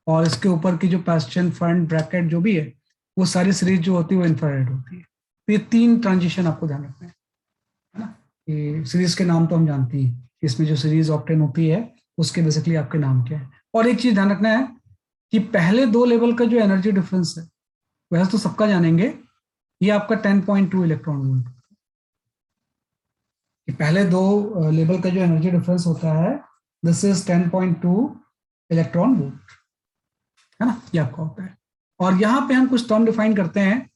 और इसके ऊपर की जो पैस्चन फ्रंट ब्रैकेट जो भी है वो सारी सीरीज जो होती है वो इंफ्रारेड होती है। तो ये 3 ट्रांजिशन आपको ध्यान रखना है ना। ये सीरीज के नाम तो हम जानते हैं, इसमें जो सीरीज ऑप्टेन होती है उसके बेसिकली आपके नाम क्या है। और एक चीज ध्यान रखना है कि पहले 2 लेवल का जो एनर्जी डिफरेंस है वैसे तो सबका जानेंगे, ये आपका 10.2 इलेक्ट्रॉन वोल्ट। पहले 2 लेवल का जो एनर्जी डिफरेंस होता है दिस इज 10.2 इलेक्ट्रॉन वोल्ट, है ना, ये आपका होता है। और यहां पे हम कुछ टर्म डिफाइन करते हैं,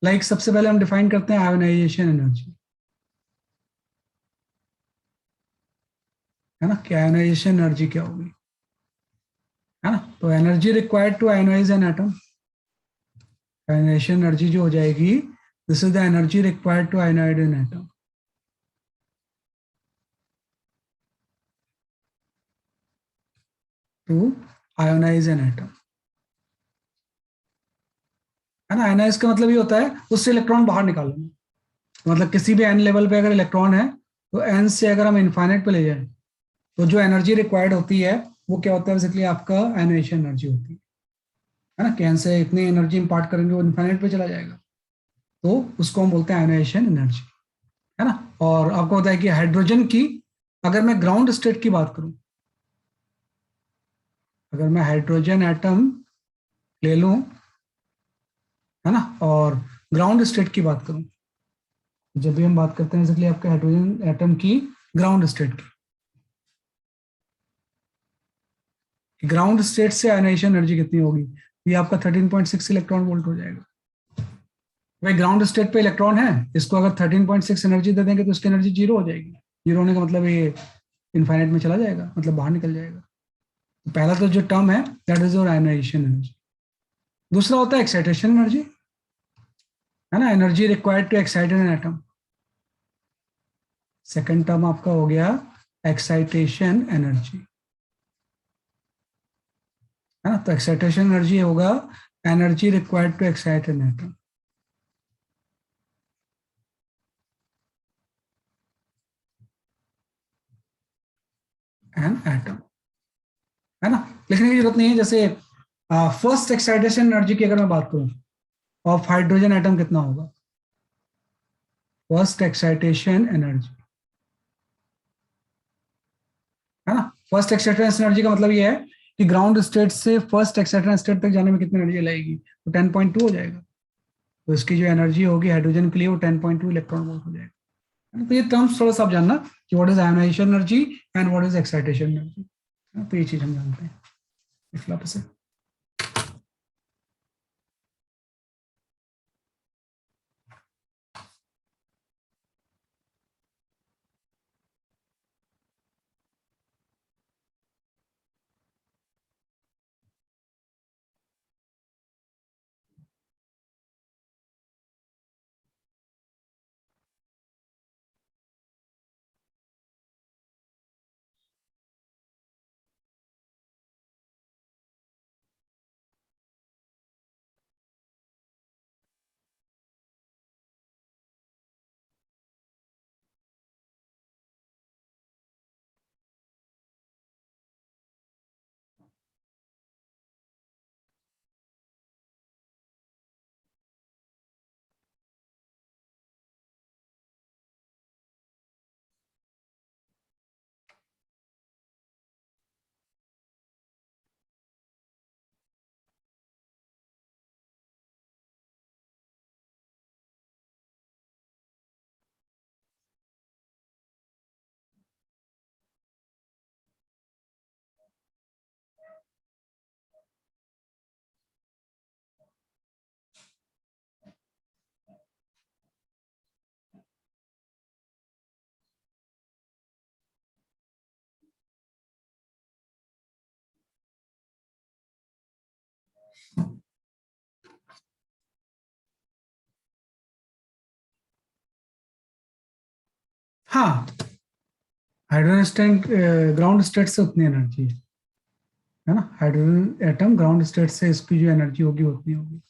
लाइक सबसे पहले हम डिफाइन करते हैं आयोनाइजेशन एनर्जी, है ना, कि आयोनाइजेशन एनर्जी क्या होगी, है ना। तो energy required to ionize an atom, ionization energy जो हो जाएगी this is the energy required to ionize an atom. To ionize an atom, है ना। आयोनाइज का मतलब ये होता है उससे इलेक्ट्रॉन बाहर निकालना। मतलब किसी भी एन लेवल पे अगर इलेक्ट्रॉन है तो एन से अगर हम इन्फाइनाइट पे ले जाएं तो जो एनर्जी रिक्वायर्ड होती है वो क्या होता है, बेसिकली आपका आयोनाइजेशन एनर्जी होती है ना। कि एन से इतनी एनर्जी इंपार्ट करेंगे वो इन्फाइनाइट पे चला जाएगा, तो उसको हम बोलते हैं आयोनाइजेशन एनर्जी, है ना। और आपको पता है कि हाइड्रोजन की अगर मैं ग्राउंड स्टेट की बात करूं, अगर मैं हाइड्रोजन एटम ले लूं, है ना, और ग्राउंड स्टेट की बात करूं, जब भी हम बात करते हैं बेसिकली आपके हाइड्रोजन एटम की ग्राउंड स्टेट की, ग्राउंड स्टेट से आयोनाइजेशन एनर्जी कितनी होगी, ये आपका 13.6 इलेक्ट्रॉन वोल्ट हो जाएगा। भाई ग्राउंड स्टेट पे इलेक्ट्रॉन है, इसको अगर 13.6 एनर्जी दे देंगे तो इसकी एनर्जी जीरो हो जाएगी। जीरो होने का मतलब ये इनफाइनाइट में चला जाएगा, मतलब बाहर निकल जाएगा। तो पहला तो जो टर्म है that is your ionization energy. दूसरा होता है एक्साइटेशन एनर्जी, है ना, energy required to excite an atom. Second term आपका हो गया एक्साइटेशन एनर्जी, है ना। तो एक्साइटेशन एनर्जी होगा energy required to excite an atom, an atom, है ना। लिखने की जरूरत नहीं है। जैसे फर्स्ट एक्साइटेशन एनर्जी की अगर मैं बात करूं ऑफ हाइड्रोजन एटम कितना होगा, फर्स्ट एक्साइटेशन एनर्जी, है ना। फर्स्ट एक्साइटेशन एनर्जी का मतलब ये है कि ग्राउंड स्टेट से फर्स्ट एक्साइटेशन स्टेट तक जाने में कितनी एनर्जी लगेगी, तो 10.2 हो जाएगा। तो इसकी जो एनर्जी होगी हाइड्रोजन के लिए वो 10.2 इलेक्ट्रॉन वोल्ट हो जाएगा, है ना। तो ये टर्म्स थोड़ा सा आप जानना कि what is ionization energy and what is excitation energy, तो ये चीज हम जानते हैं इस से। हाँ, हाइड्रोजन स्टेट ग्राउंड स्टेट से उतनी एनर्जी है ना, हाइड्रोजन एटम ग्राउंड स्टेट से इसकी जो एनर्जी होगी उतनी होगी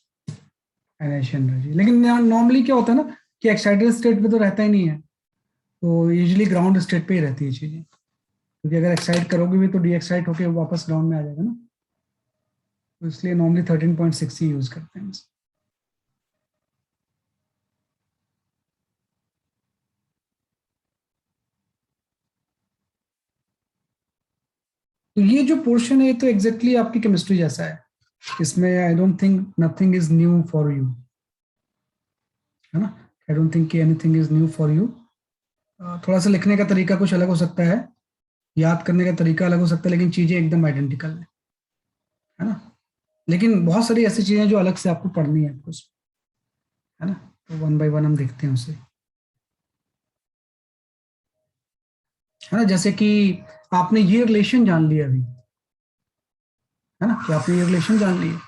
एनर्जी एनर्जी। लेकिन नॉर्मली क्या होता है ना कि एक्साइटेड स्टेट पे तो रहता ही नहीं है, तो यूजुअली ग्राउंड स्टेट पे ही रहती है चीजें, क्योंकि अगर एक्साइट करोगे भी तो डी एक्साइट होकर वापस ग्राउंड में आ जाएगा ना, तो इसलिए नॉर्मली 13.6 ही यूज करते हैं। तो ये जो पोर्शन है तो एग्जैक्टली आपकी केमिस्ट्री जैसा है, इसमें I don't think nothing is new for you, है ना, I don't think anything is new for you. थोड़ा सा लिखने का तरीका कुछ अलग हो सकता है, याद करने का तरीका अलग हो सकता है, लेकिन चीजें एकदम आइडेंटिकल है ना। लेकिन बहुत सारी ऐसी चीजें जो अलग से आपको पढ़नी है आपको, है ना, तो वन बाय वन हम देखते हैं उसे, है ना। जैसे कि आपने ये रिलेशन जान लिया अभी, है ना, कि आपने ये रिलेशन जान लिया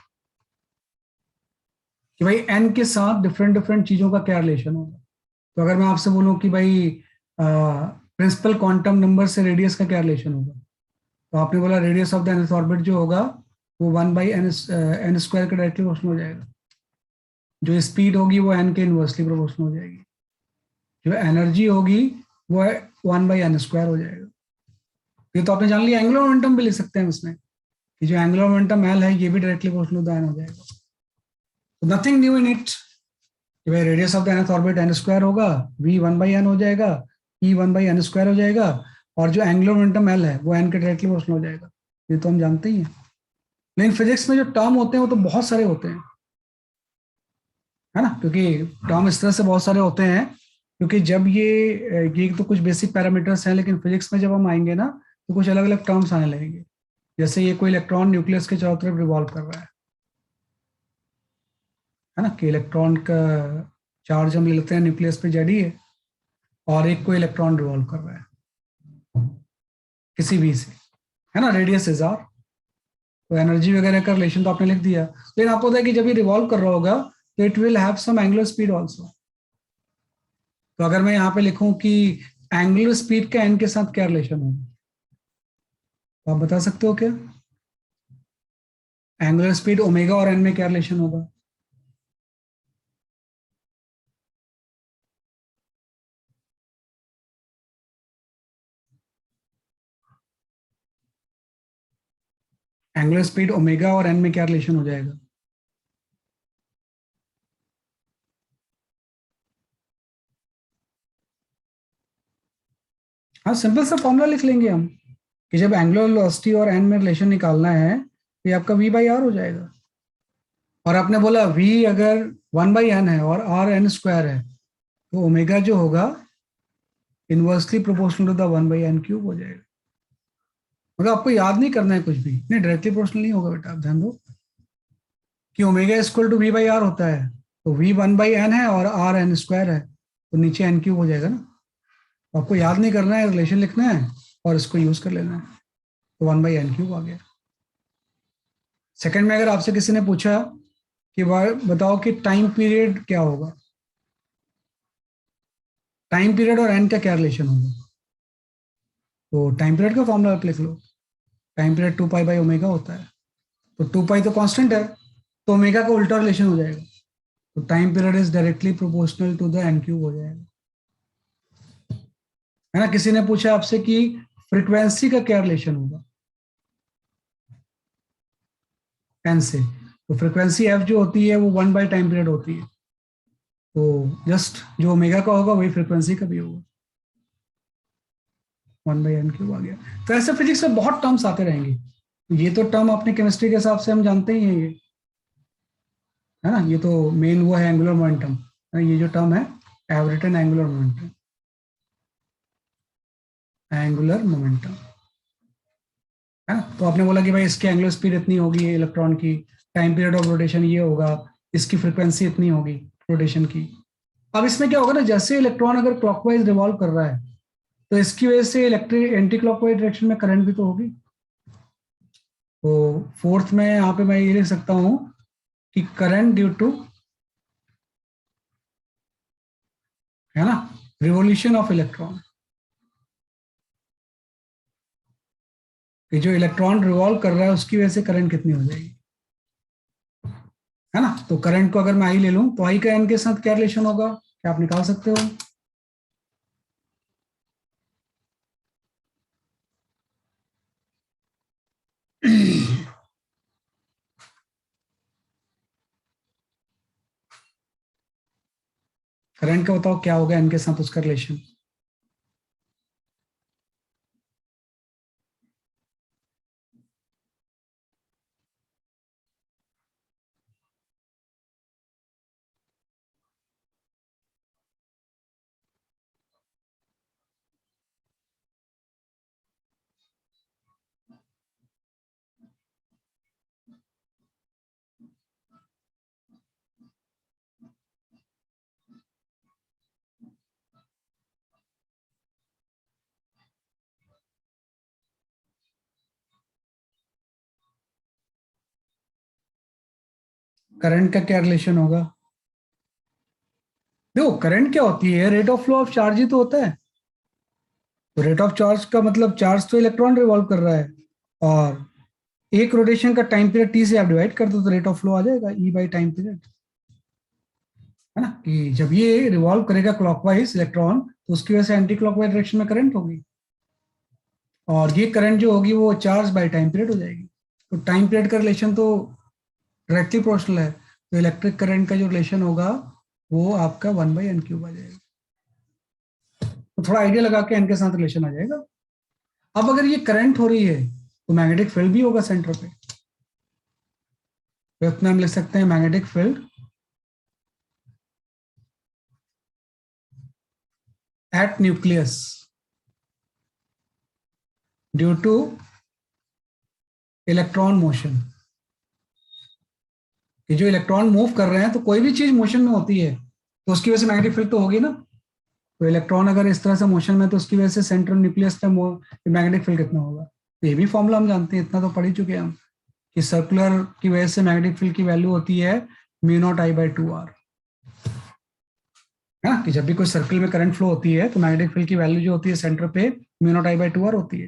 कि भाई एन के साथ डिफरेंट डिफरेंट चीजों का क्या रिलेशन होगा। तो अगर मैं आपसे बोलूं कि भाई प्रिंसिपल क्वांटम नंबर से रेडियस का क्या रिलेशन होगा, तो आपने बोला radius of the nth orbit जो होगा वो 1/n स्क्वायर के डायरेक्टली प्रोपोर्शनल हो जाएगा। जो स्पीड होगी वो n के इनवर्सली प्रोपोर्शनल हो जाएगी। जो एनर्जी होगी वो 1/n स्क्वायर हो जाएगा। ये तो आपने जान लिया। एंगुलर मोमेंटम भी लिख सकते हैं इसमें कि जो एंगुलर मोमेंटम एल है ये भी डायरेक्टली प्रोपोर्शनल टू n हो जाएगा। तो नथिंग न्यू इन इट कि भाई radius of the nth orbit n square होगा, v 1/n हो जाएगा, e 1/n स्क्वायर हो जाएगा, और जो एंगुलर मोमेंटम l है वो n के डायरेक्टली प्रोपोर्शनल हो जाएगा। ये तो हम जानते ही हैं। लेकिन फिजिक्स में जो टर्म होते हैं वो तो बहुत सारे होते हैं, है ना, क्योंकि टर्म इस तरह से बहुत सारे होते हैं, क्योंकि जब ये तो कुछ बेसिक पैरामीटर्स हैं, लेकिन फिजिक्स में जब हम आएंगे ना तो कुछ अलग अलग टर्म्स आने लगेंगे। जैसे ये कोई इलेक्ट्रॉन न्यूक्लियस के चारों तरफ रिवॉल्व कर रहा है ना, कि इलेक्ट्रॉन का चार्ज हम ले लेते हैं न्यूक्लियस पे जेड ही है, और एक कोई इलेक्ट्रॉन रिवॉल्व कर रहा है किसी भी से, है ना, रेडियस इज आर। तो एनर्जी वगैरह का रिलेशन तो आपने लिख दिया, लेकिन आपको पता है कि जब ये रिवॉल्व कर रहा होगा तो it will have some angular speed also. तो अगर मैं यहाँ पे लिखूं कि एंगुलर स्पीड का एन के साथ क्या रिलेशन है, तो आप बता सकते हो क्या? एंगुलर स्पीड ओमेगा और एन में क्या रिलेशन होगा? एंगुलर स्पीड ओमेगा और एन में क्या रिलेशन हो जाएगा? हाँ, सिंपल सा फॉर्मूला लिख लेंगे हम कि जब एंगुलर वेलोसिटी और एन में रिलेशन निकालना है तो ये आपका v बाई आर हो जाएगा। और आपने बोला v अगर 1/n है और r n स्क्वायर है तो ओमेगा जो होगा inversely proportional to the 1/n cube हो जाएगा। मतलब आपको याद नहीं करना है कुछ भी, नहीं डायरेक्टली प्रोपोर्शनल नहीं होगा बेटा, आप ध्यान दो कि omega equal to v by r होता है, तो v 1/n है और r n स्क्वायर है, तो नीचे n क्यूब हो जाएगा ना। तो आपको याद नहीं करना है, रिलेशन लिखना है और इसको यूज कर लेना है, तो 1/n क्यूब आ गया। सेकंड में अगर आपसे किसी ने पूछा कि बताओ कि टाइम पीरियड क्या होगा, टाइम पीरियड और एन का क्या रिलेशन होगा, तो टाइम पीरियड का फॉर्मूला आप लिख लो। टाइम पीरियड 2π/ओमेगा होता है, तो 2π तो कांस्टेंट है, तो ओमेगा का उल्टा रिलेशन हो जाएगा, तो time period is directly proportional to the n cube हो जाएगा, है ना। किसी ने पूछा आपसे कि फ्रीक्वेंसी का क्या रिलेशन होगा एन से, तो फ्रीक्वेंसी एफ जो होती है वो 1 टाइम पीरियड होती है, तो जस्ट जो ओमेगा का होगा वही फ्रीक्वेंसी का भी होगा, 1/n क्यूब आ गया। तो ऐसे फिजिक्स में बहुत टर्म्स आते रहेंगे। ये तो टर्म अपने केमिस्ट्री के हिसाब से हम जानते ही हैं, ये है ना, ये तो मेन वो है एंगुलर मोमेंटम, ये जो टर्म है एवरेटन एंगुलर मोमेंटम, एंगुलर मोमेंटम, है ना। तो आपने बोला कि भाई इसकी एंगुलर स्पीड इतनी होगी इलेक्ट्रॉन की, टाइम पीरियड ऑफ रोटेशन ये होगा, इसकी फ्रीक्वेंसी इतनी होगी रोटेशन की। अब इसमें क्या होगा ना, जैसे इलेक्ट्रॉन अगर क्लॉकवाइज रिवॉल्व कर रहा है तो इसकी वजह से इलेक्ट्रिक एंटी क्लॉकवाइज डायरेक्शन में करंट भी तो होगी। तो फोर्थ में यहाँ पे मैं ये लिख सकता हूँ कि करंट ड्यू टू, है ना, रिवोल्यूशन ऑफ इलेक्ट्रॉन, कि जो इलेक्ट्रॉन रिवॉल्व कर रहा है उसकी वजह से करंट कितनी हो जाएगी, है ना। तो करंट को अगर मैं आई ले लूं तो आई का एन के साथ क्या रिलेशन होगा, क्या आप निकाल सकते हो? करंट का बताओ क्या होगा एन के साथ उसका रिलेशन? करंट का क्या रिलेशन होगा? देखो करंट क्या होती है, rate of flow of charge ही तो होता है। तो रेट ऑफ चार्ज का मतलब चार्ज तो इलेक्ट्रॉन रिवॉल्व कर रहा है, और एक रोटेशन का टाइम पीरियड टी से आप डिवाइड कर दो तो रेट ऑफ फ्लो आ जाएगा ई बाई टाइम पीरियड, है ना। कि जब ये रिवॉल्व करेगा क्लॉकवाइज इलेक्ट्रॉन तो उसकी वजह से एंटी क्लॉकवाइज डायरेक्शन में करंट होगी, और ये करंट जो होगी वो चार्ज बाय टाइम पीरियड हो जाएगी। तो टाइम पीरियड का रिलेशन तो डायरेक्टली प्रोपोर्शनल है, तो इलेक्ट्रिक करंट का जो रिलेशन होगा वो आपका 1/n³ आ जाएगा। तो थोड़ा आइडिया लगा के एन के साथ रिलेशन आ जाएगा। अब अगर ये करंट हो रही है तो मैग्नेटिक फील्ड भी होगा सेंटर पे, तो इसमें हम लिख सकते हैं magnetic field at nucleus due two electron motion. कि जो इलेक्ट्रॉन मूव कर रहे हैं, तो कोई भी चीज मोशन में होती है तो उसकी वजह से मैग्नेटिक फील्ड तो होगी ना। तो इलेक्ट्रॉन अगर इस तरह से मोशन में तो उसकी वजह से सेंट्रल न्यूक्लियस पे मैग्नेटिक फील्ड कितना होगा। तो ये भी फॉर्मूला हम जानते हैं, इतना तो पढ़ ही चुके हैं हम, कि सर्कुलर की वजह से मैग्नेटिक फील्ड की वैल्यू होती है μ0I/2r, है ना। कि जब भी कोई सर्कल में करंट फ्लो होती है तो मैग्नेटिक फील्ड की वैल्यू जो होती है सेंटर पे μ0I/2r होती है।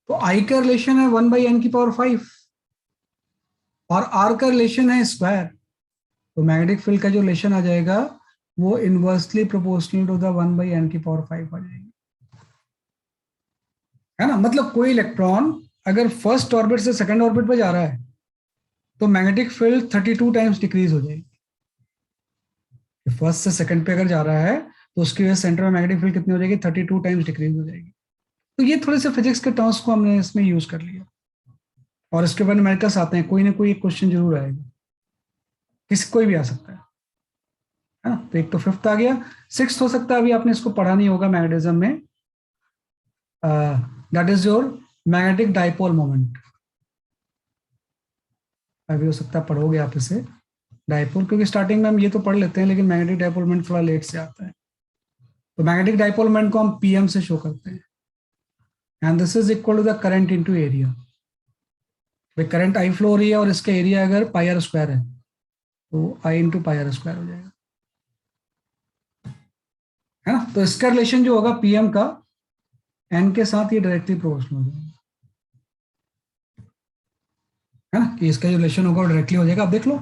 तो आई का रिलेशन है 1/n⁵ और आर का रिलेशन है स्क्वायर। तो मैग्नेटिक फील्ड का जो रिलेशन आ जाएगा वो inversely proportional to the 1/n⁵ आ जाएगी, है ना। मतलब कोई इलेक्ट्रॉन अगर फर्स्ट ऑर्बिट से सेकंड ऑर्बिट पे जा रहा है तो मैग्नेटिक फील्ड 32 टाइम्स डिक्रीज हो जाएगी। फर्स्ट से सेकंड पे अगर जा रहा है तो उसकी वजह से सेंटर में मैग्नेटिक फील्ड कितनी हो जाएगी, 32 टाइम्स डिक्रीज हो जाएगी। तो ये थोड़े से फिजिक्स के टर्म्स को हमने इसमें यूज कर लिया, और इसके बाद न्यूमेरिकल्स आते हैं, कोई ना कोई एक क्वेश्चन जरूर आएगा, किसी कोई भी आ सकता है ना। तो एक तो फिफ्थ आ गया, सिक्स्थ हो सकता है अभी आपने इसको पढ़ा नहीं होगा मैग्नेटिज्म में, that is your magnetic dipole moment. अभी हो सकता है पढ़ोगे आप इसे डाइपोल, क्योंकि स्टार्टिंग में हम ये तो पढ़ लेते हैं लेकिन मैग्नेटिक डाइपोल मोमेंट थोड़ा लेट से आता है। तो मैग्नेटिक डाइपोल मोमेंट को हम पीएम से शो करते हैं, and this is equal to the current into area. भाई करंट आई फ्लो हो रही है और इसका एरिया अगर πr² है तो I इंटू πr² हो जाएगा, है ना। तो इसका रिलेशन जो होगा पीएम का एन के साथ ये डायरेक्टली प्रोपोर्शनल हो जाएगा, है ना। कि इसका जो रिलेशन होगा वो डायरेक्टली हो जाएगा। अब देख लो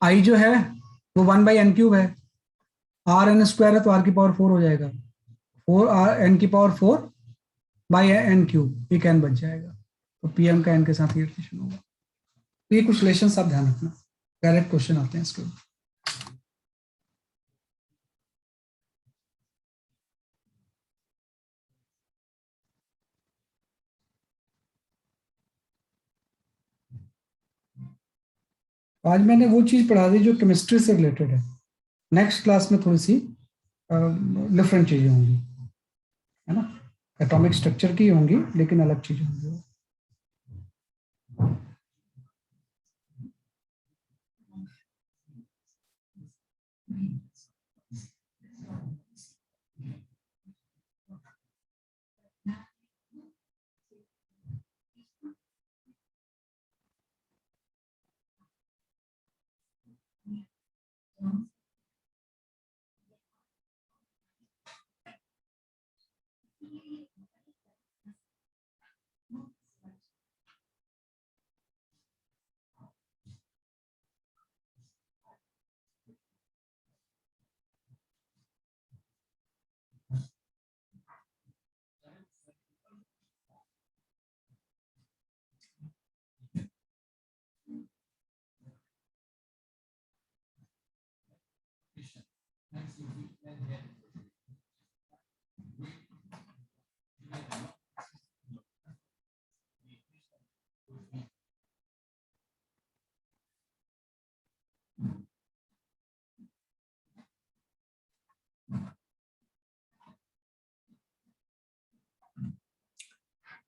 आई जो है वो 1/n³ है, r n² है तो r⁴ हो जाएगा, 4r n⁴/n³, एक n बच जाएगा। तो पीएम का एन के साथ ये रिलेशन होगा। तो ये कुछ रिलेशन आप ध्यान रखना, डायरेक्ट क्वेश्चन आते हैं इसके ऊपर। आज मैंने वो चीज पढ़ा दी जो केमिस्ट्री से रिलेटेड है, नेक्स्ट क्लास में थोड़ी सी डिफरेंट चीजें होंगी, है ना। एटॉमिक स्ट्रक्चर की होंगी लेकिन अलग चीजें होंगी।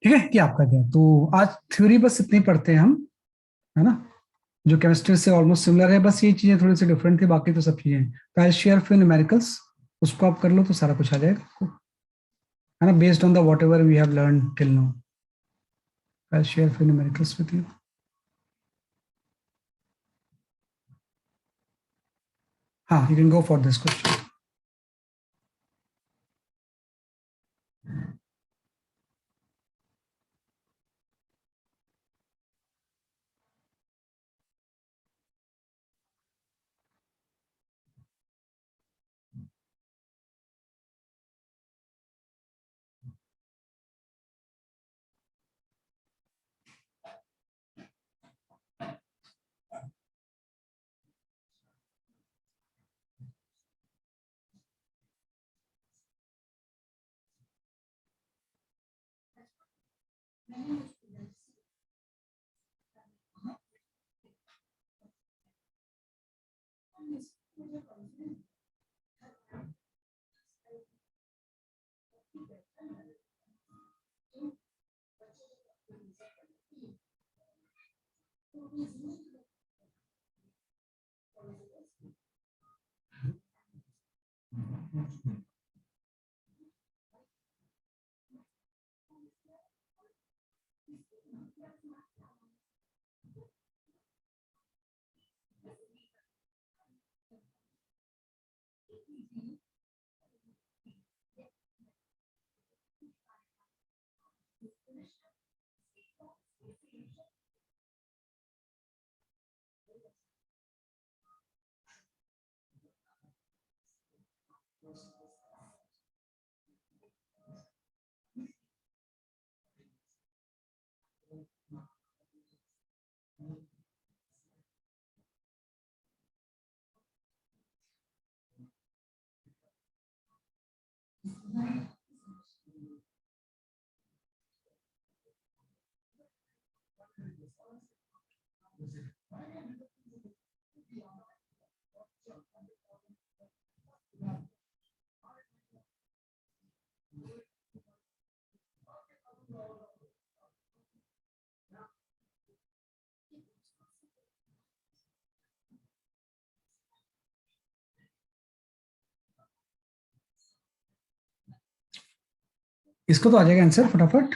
ठीक है, ये आपका गया। तो आज थ्योरी बस इतनी पढ़ते हैं हम, है ना, जो केमिस्ट्री से ऑलमोस्ट सिमिलर है, बस ये चीजें थोड़ी सी डिफरेंट थी, बाकी तो सब चीजें। तो आई शेयर फ्यू न्यूमेरिकल्स, उसको आप कर लो तो सारा कुछ आ जाएगा आपको, है ना, based on the whatever we have learn till now. I share few numericals with you. हाँ, you can go for this question. इसको तो आ जाएगा आंसर फटाफट।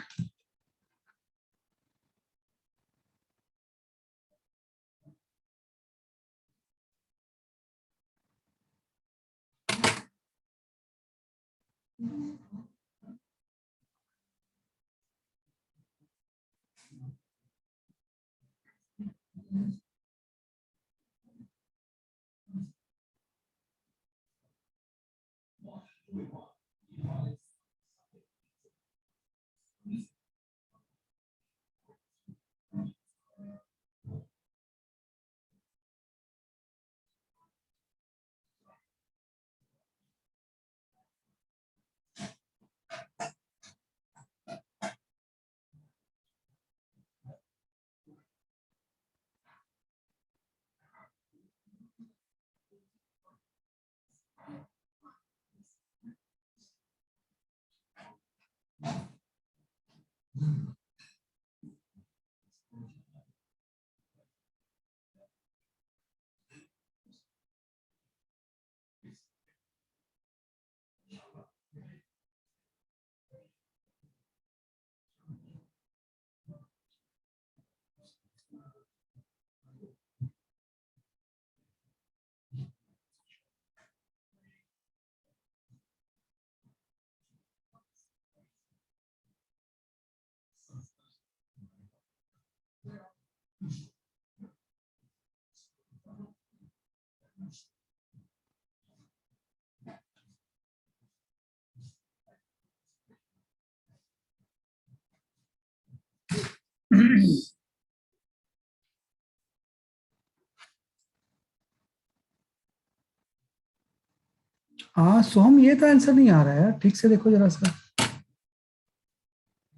हाँ सोहम, ये तो आंसर नहीं आ रहा है यार, ठीक से देखो जरा सा,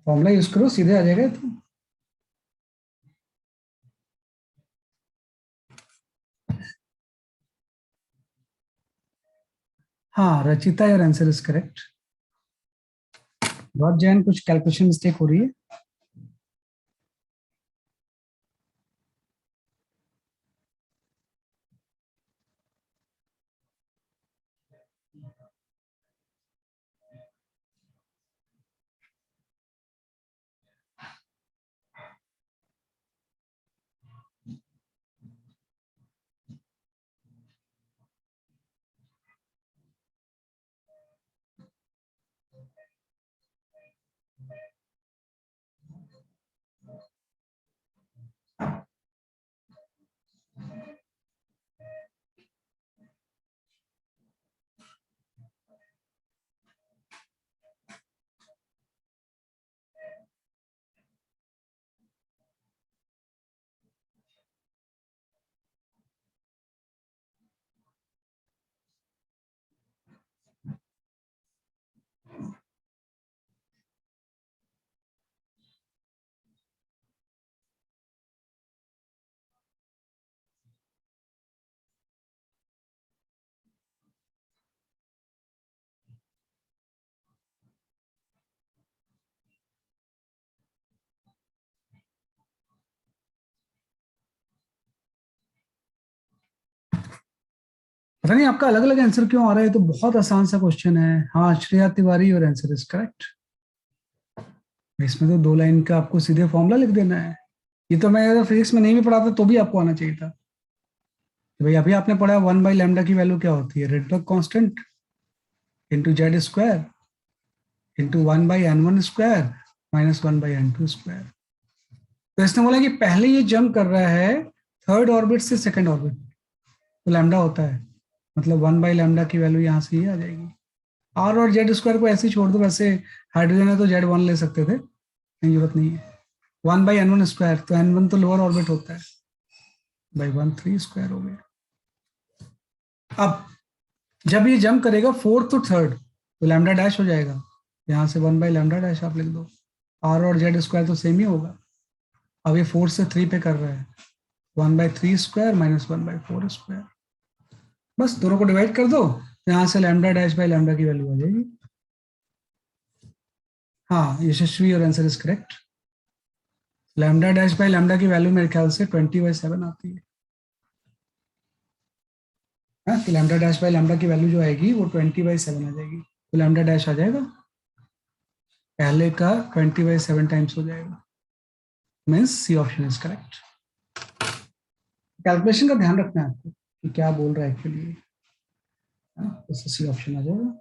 फॉर्मूला यूज करो सीधे आ जाएगा तो। हाँ Rachita, your answer is correct. बहुत जैन, कुछ कैलकुलेशन मिस्टेक हो रही है। पता नहीं आपका अलग अलग आंसर क्यों आ रहा है, तो बहुत आसान सा क्वेश्चन है। हाँ Shreya Tiwari, your answer is correct. इसमें तो 2 लाइन का आपको सीधे फॉर्मूला लिख देना है। ये तो मैं अगर फिजिक्स में नहीं भी पढ़ाता तो भी आपको आना चाहिए था कि भाई अभी आपने पढ़ा 1/λ की वैल्यू क्या होती है, Rydberg constant into Z square into 1/n1 square minus 1/n2 square. तो इसने बोला कि पहले ये जंप कर रहा है थर्ड ऑर्बिट से सेकंड ऑर्बिट, तो लैम्डा होता है, मतलब 1/λ की वैल्यू यहाँ से ये आ जाएगी। आर और जेड स्क्वायर को ऐसे ही छोड़ दो, वैसे हाइड्रोजन है तो Z1 ले सकते थे, नहीं जरूरत नहीं है। 1/n1 स्क्वायर, तो n1 तो लोअर ऑर्बिट होता है, बाई 1/3 स्क्वायर हो गया। अब जब ये जंप करेगा फोर्थ तो थर्ड, तो लैम्डा डैश हो जाएगा, यहाँ से 1/λ डैश आप लिख दो। आर और जेड स्क्वायर तो सेम ही होगा। अब ये 4 से 3 पे कर रहा है, 1/3 स्क्वायर माइनस 1/4 स्क्वायर। बस दोनों को डिवाइड कर दो, यहाँ से लैम्डा डैश बाई लैम्डा की वैल्यू आ जाएगी। हाँ यशस्वी, और answer is correct. Lambda dash by lambda की वैल्यू मेरे ख्याल से 20/7 आती है। हाँ तो लैम्डा डैश बाई लैम्डा की वैल्यू जो आएगी वो 20/7 आ जाएगी, तो लैम्डा डैश आ जाएगा, पहले का 20/7 टाइम्स हो जाएगा। Means C option is correct. Calculation का ध्यान रखना है आपको कि क्या बोल रहा है एक्चुअली, तो सी ऑप्शन आ जाएगा।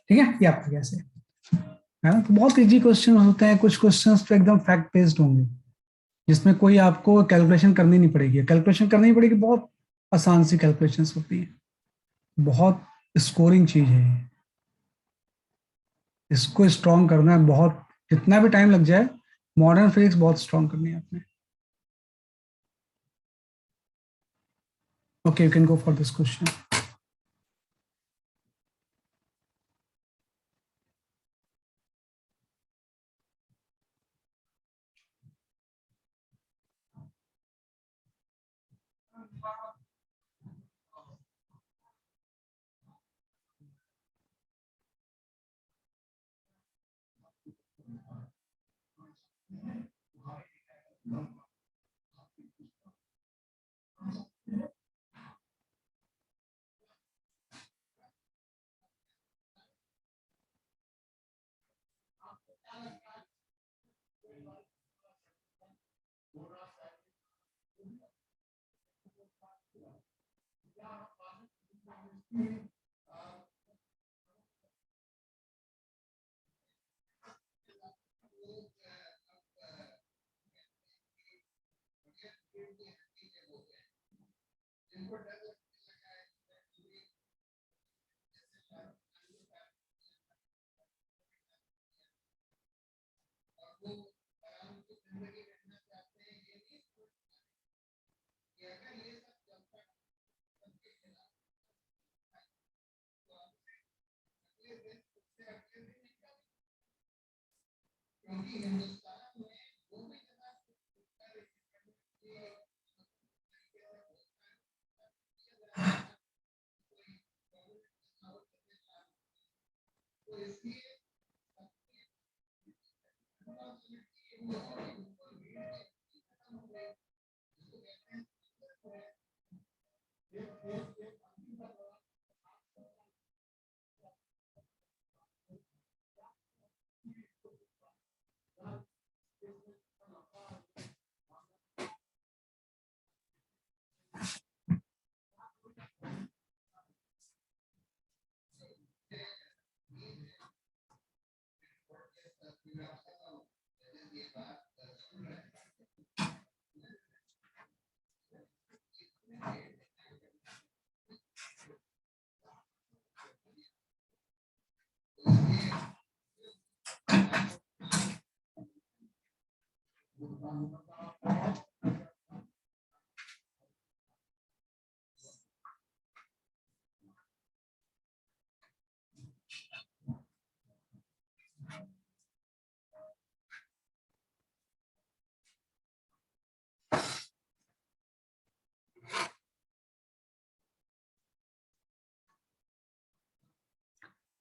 ठीक है, ये आपका कैसे है ना। तो बहुत इजी क्वेश्चन होते हैं, कुछ क्वेश्चंस तो एकदम फैक्ट बेस्ड होंगे, जिसमें कोई आपको कैलकुलेशन करनी नहीं पड़ेगी। कैलकुलेशन करनी पड़ेगी, बहुत आसान सी कैलकुलेशंस होती है, बहुत स्कोरिंग चीज है ये। इसको स्ट्रॉन्ग करना है बहुत, जितना भी टाइम लग जाए, मॉडर्न फिजिक्स बहुत स्ट्रॉन्ग करनी है आपने। Okay, you can go for this question.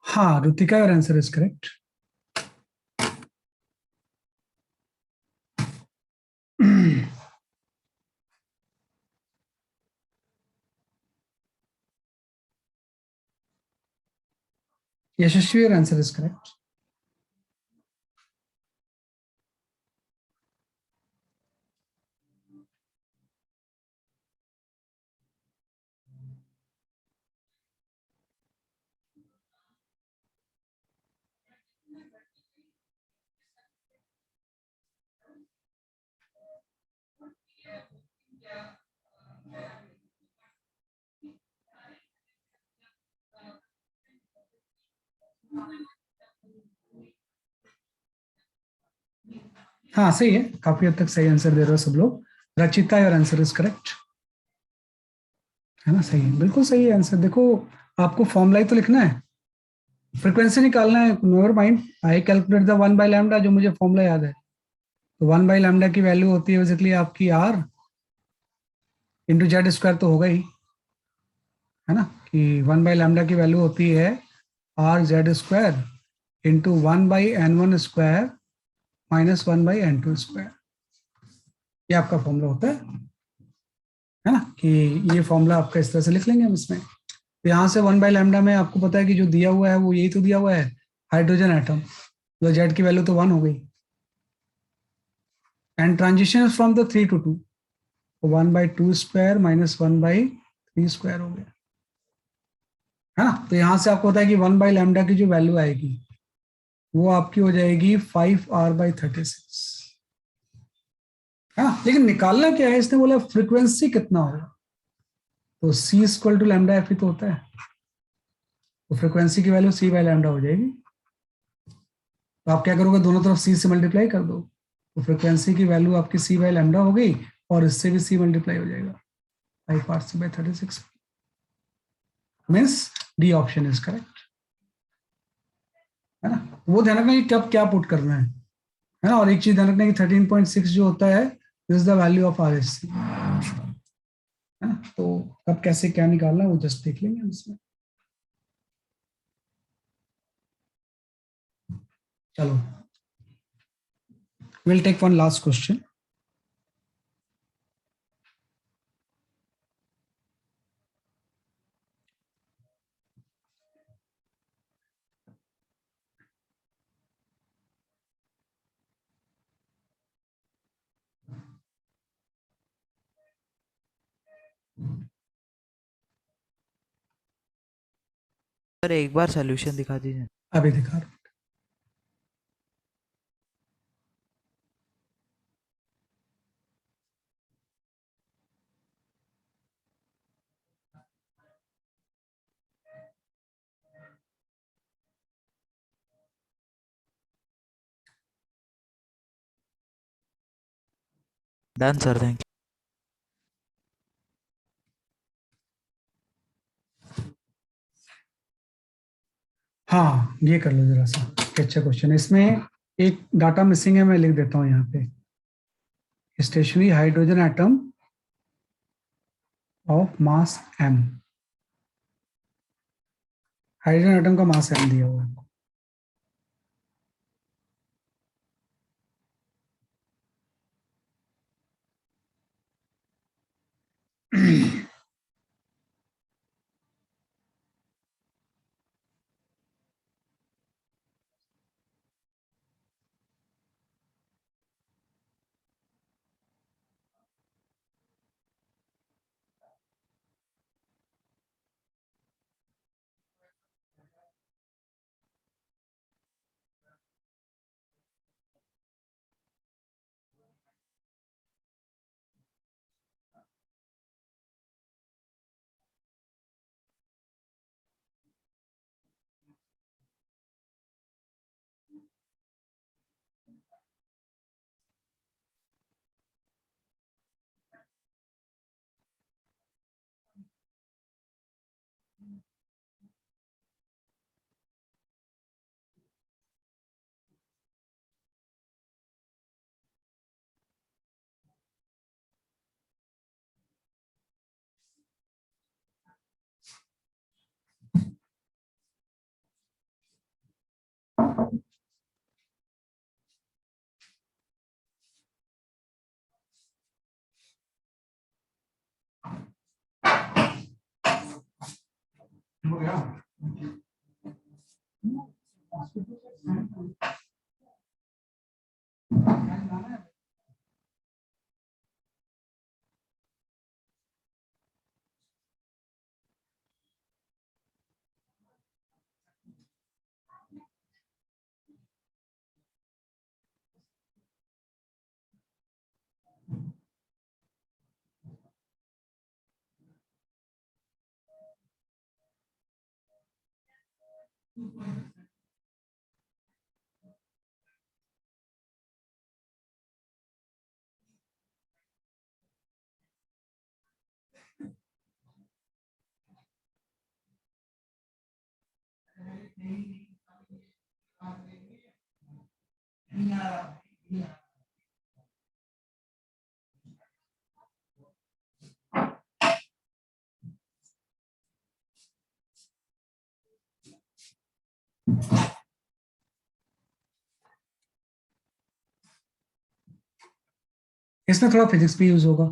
हाँ Rutika, your answer is correct. Yashasvi, your answer is correct. हाँ सही है, काफी हद तक सही आंसर दे रहे हो सब लोग. Rachita, your answer is correct. है ना, सही है, बिल्कुल सही है आंसर. देखो आपको फॉर्मूला ही तो लिखना है, फ्रीक्वेंसी निकालना है. Never mind, I calculate the 1/λ, जो मुझे फॉर्मूला याद है. तो 1/λ की वैल्यू होती है बेसिकली आपकी आर इंटू जेड स्क्वायर, तो होगा ही, है ना, कि 1/λ की वैल्यू होती है are Z square into 1/n1 square minus 1/n2 square. ये आपका फॉर्मूला होता है ना, कि ये फॉर्मूला आपका इस तरह से लिख लेंगे हम इसमें. तो यहाँ से 1/λ में आपको पता है कि जो दिया हुआ है वो यही तो दिया हुआ है, हाइड्रोजन एटम. तो जेड की वैल्यू तो 1 हो गई. And transition from the 3 to 2, 1/2 square minus 1/3 square हो गया, है ना. तो यहाँ से आपको पता है कि 1/λ की जो वैल्यू आएगी वो आपकी हो जाएगी 5r/36, है ना. लेकिन निकालना क्या है, इसने बोला फ्रीक्वेंसी कितना होगा, तो c equal to lambda F ही तो होता है. तो फ्रीक्वेंसी की वैल्यू c/λ हो जाएगी. तो आप क्या करोगे, दोनों तरफ c से मल्टीप्लाई कर दो, तो फ्रीक्वेंसी की वैल्यू आपकी c/λ हो गई, और इससे भी c मल्टीप्लाई हो जाएगा, 5r/36. Means D option is correct, है ना. वो ध्यान रखना कि कब क्या पुट करना है ना. और एक चीज ध्यान रखना कि 13.6 जो होता है this is the value of RSC, है ना. तो कब कैसे क्या निकालना है वो जस्ट देख लेंगे हम इसमें. चलो, we'll take one last question. Sir एक बार सॉल्यूशन दिखा दीजिए। अभी दिखा रहा हूँ। Done sir, thank you. हाँ, ये कर लो जरा सा, अच्छा क्वेश्चन है। इसमें एक डाटा मिसिंग है, मैं लिख देता हूँ यहाँ पे। Stationary hydrogen atom of mass m, hydrogen atom का मास m दिया हुआ है। हो गया। इसमें थोड़ा फिजिक्स भी यूज होगा।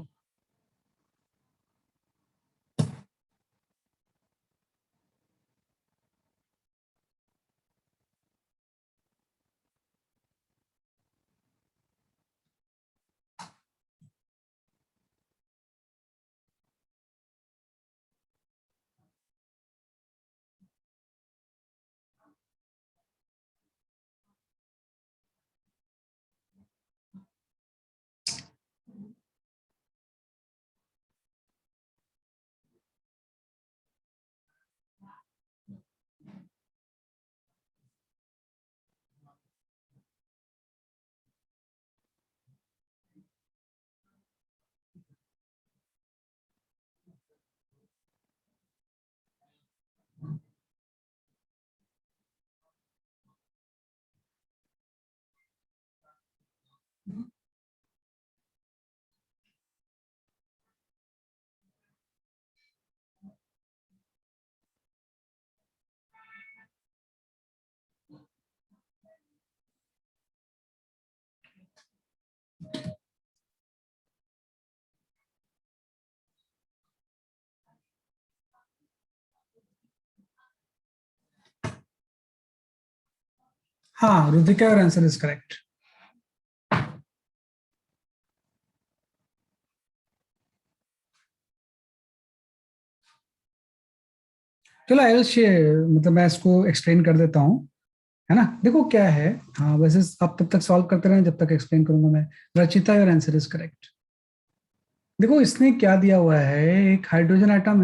हाँ, Rudrika, your answer is correct. चलो आई विल मतलब मैं इसको एक्सप्लेन कर देता हूँ, है ना। देखो क्या है, हाँ वैसे आप तब तक सॉल्व करते रहें जब तक एक्सप्लेन करूंगा मैं। Rachita, your answer is correct. देखो इसने क्या दिया हुआ है, एक हाइड्रोजन एटम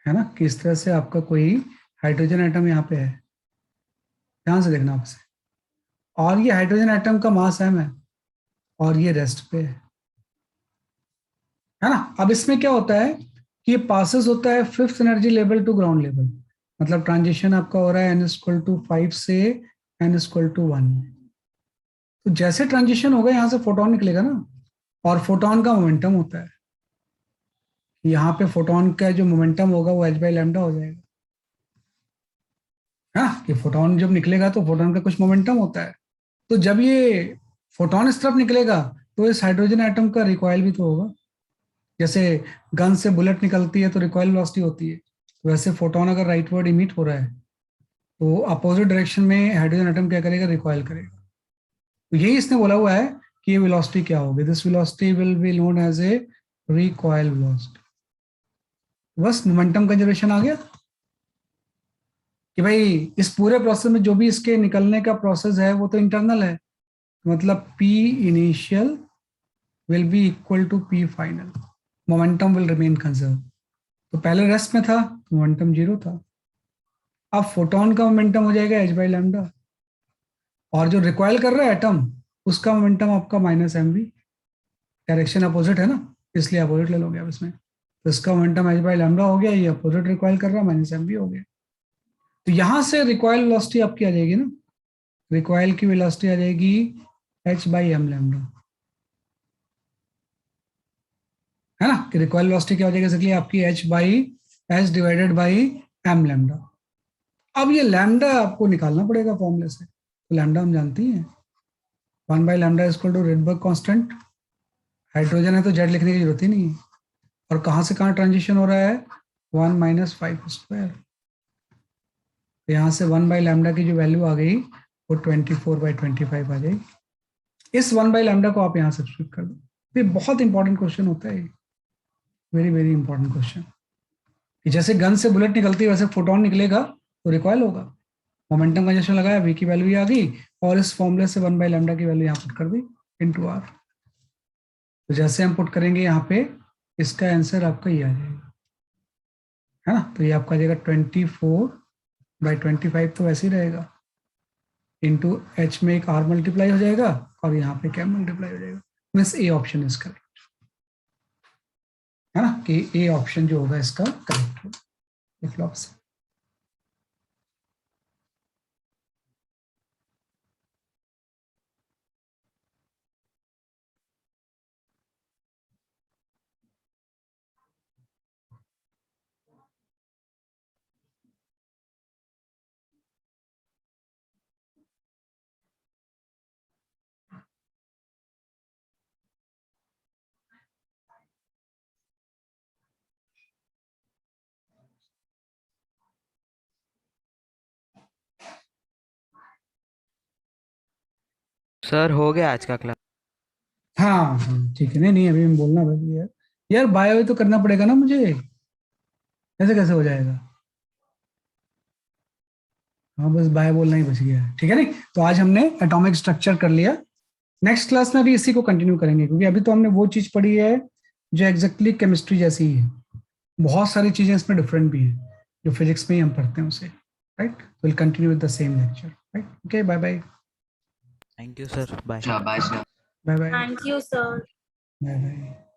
है ना, किस तरह से आपका कोई हाइड्रोजन एटम यहाँ पे है, ध्यान से देखना आपसे। और ये हाइड्रोजन एटम का मास m है और ये रेस्ट पे है ना। अब इसमें क्या होता है कि ये पासेस होता है fifth energy level to ground level, मतलब ट्रांजिशन आपका हो रहा है n=5 से n=1। तो जैसे ट्रांजिशन होगा यहाँ से फोटोन निकलेगा ना, और फोटोन का मोमेंटम होता है, यहाँ पे फोटोन का जो मोमेंटम होगा वो h/λ हो जाएगा। हाँ, कि फोटोन जब निकलेगा तो फोटोन का कुछ मोमेंटम होता है। तो जब ये फोटोन इस तरफ निकलेगा तो इस हाइड्रोजन एटम का रिकॉइल भी तो होगा। जैसे गन से बुलेट निकलती है तो रिकॉइल वेलोसिटी होती है, वैसे फोटोन अगर राइटवर्ड इमिट हो रहा है तो अपोजिट डायरेक्शन में हाइड्रोजन एटम क्या करेगा, रिकॉइल करेगा। तो यही इसने बोला हुआ है कि ये वेलोसिटी क्या होगी, this velocity will be known as a recoil velocity. बस मोमेंटम कंजर्वेशन आ गया कि भाई इस पूरे प्रोसेस में जो भी इसके निकलने का प्रोसेस है वो तो इंटरनल है, मतलब P initial will be equal to P final, momentum will remain conserve. तो पहले रेस्ट में था, मोमेंटम 0 था। अब फोटोन का मोमेंटम हो जाएगा h/λ, और जो रिकॉइल कर रहा है एटम उसका मोमेंटम आपका -mv, डायरेक्शन अपोजिट है ना, इसलिए अपोजिट ले लोगे आप इसमें। तो इसका मोमेंटम h/λ हो गया, ये अपोजिट रिकॉइल कर रहा है, -mv हो गया। तो यहां से रिकॉइल वेलोसिटी आपकी आ जाएगी ना, रिकॉइल की वेलोसिटी आ जाएगी h/mλ, है ना। कि रिकॉइल वेलोसिटी क्या हो जाएगी, इसलिए आपकी h/h/m λ। अब ये लैम्डा आपको निकालना पड़ेगा फॉर्मूले से, तो लैम्डा हम जानती हैं, 1/λ equal to Rydberg constant. Hydrogen है तो जेड लिखने की जरूरत ही नहीं है। और कहाँ से कहाँ ट्रांजिशन हो रहा है, 1 - 5²। यहाँ से 1/λ की जो वैल्यू आ गई वो 24/25 आ जाएगी। इस 1/λ को आप यहाँ सब्स्टिट्यूट कर दो। ये बहुत इंपॉर्टेंट क्वेश्चन होता है, वेरी वेरी इंपॉर्टेंट क्वेश्चन। कि जैसे गन से बुलेट निकलती है वैसे फोटोन निकलेगा तो रिकॉइल होगा, मोमेंटम कंजर्वेशन लगाया, v की वैल्यू आ गई, और इस फॉर्मूले से 1/λ की वैल्यू यहाँ पुट कर दी इनटू r। तो जैसे हम पुट करेंगे यहाँ पे, इसका आंसर आपका ये आ जाएगा, है ना। तो ये आपका आ जाएगा 24/25, तो वैसे ही रहेगा, इंटू h में एक r मल्टीप्लाई हो जाएगा और यहाँ पे क्या मल्टीप्लाई हो जाएगा। Means A option is correct, है ना, कि ए ऑप्शन जो होगा इसका करेक्ट होगा। लिख लो आपसे। सर हो गया आज का क्लास। हाँ हाँ ठीक है, नहीं नहीं अभी मैं बोलना भाई यार, यार बायो तो करना पड़ेगा ना मुझे, ऐसे कैसे हो जाएगा। हाँ बस बाय बोलना ही बच गया है, ठीक है। नहीं तो आज हमने एटॉमिक स्ट्रक्चर कर लिया, नेक्स्ट क्लास में अभी इसी को कंटिन्यू करेंगे, क्योंकि अभी तो हमने वो चीज पढ़ी है जो एग्जैक्टली केमिस्ट्री जैसी ही है, बहुत सारी चीजें इसमें डिफरेंट भी हैं जो फिजिक्स में ही हम पढ़ते हैं उसे, right. Will continue with the same lecture, right. Okay bye bye. Thank you sir, bye. शाबाश। Bye bye. Thank you, sir. Bye bye.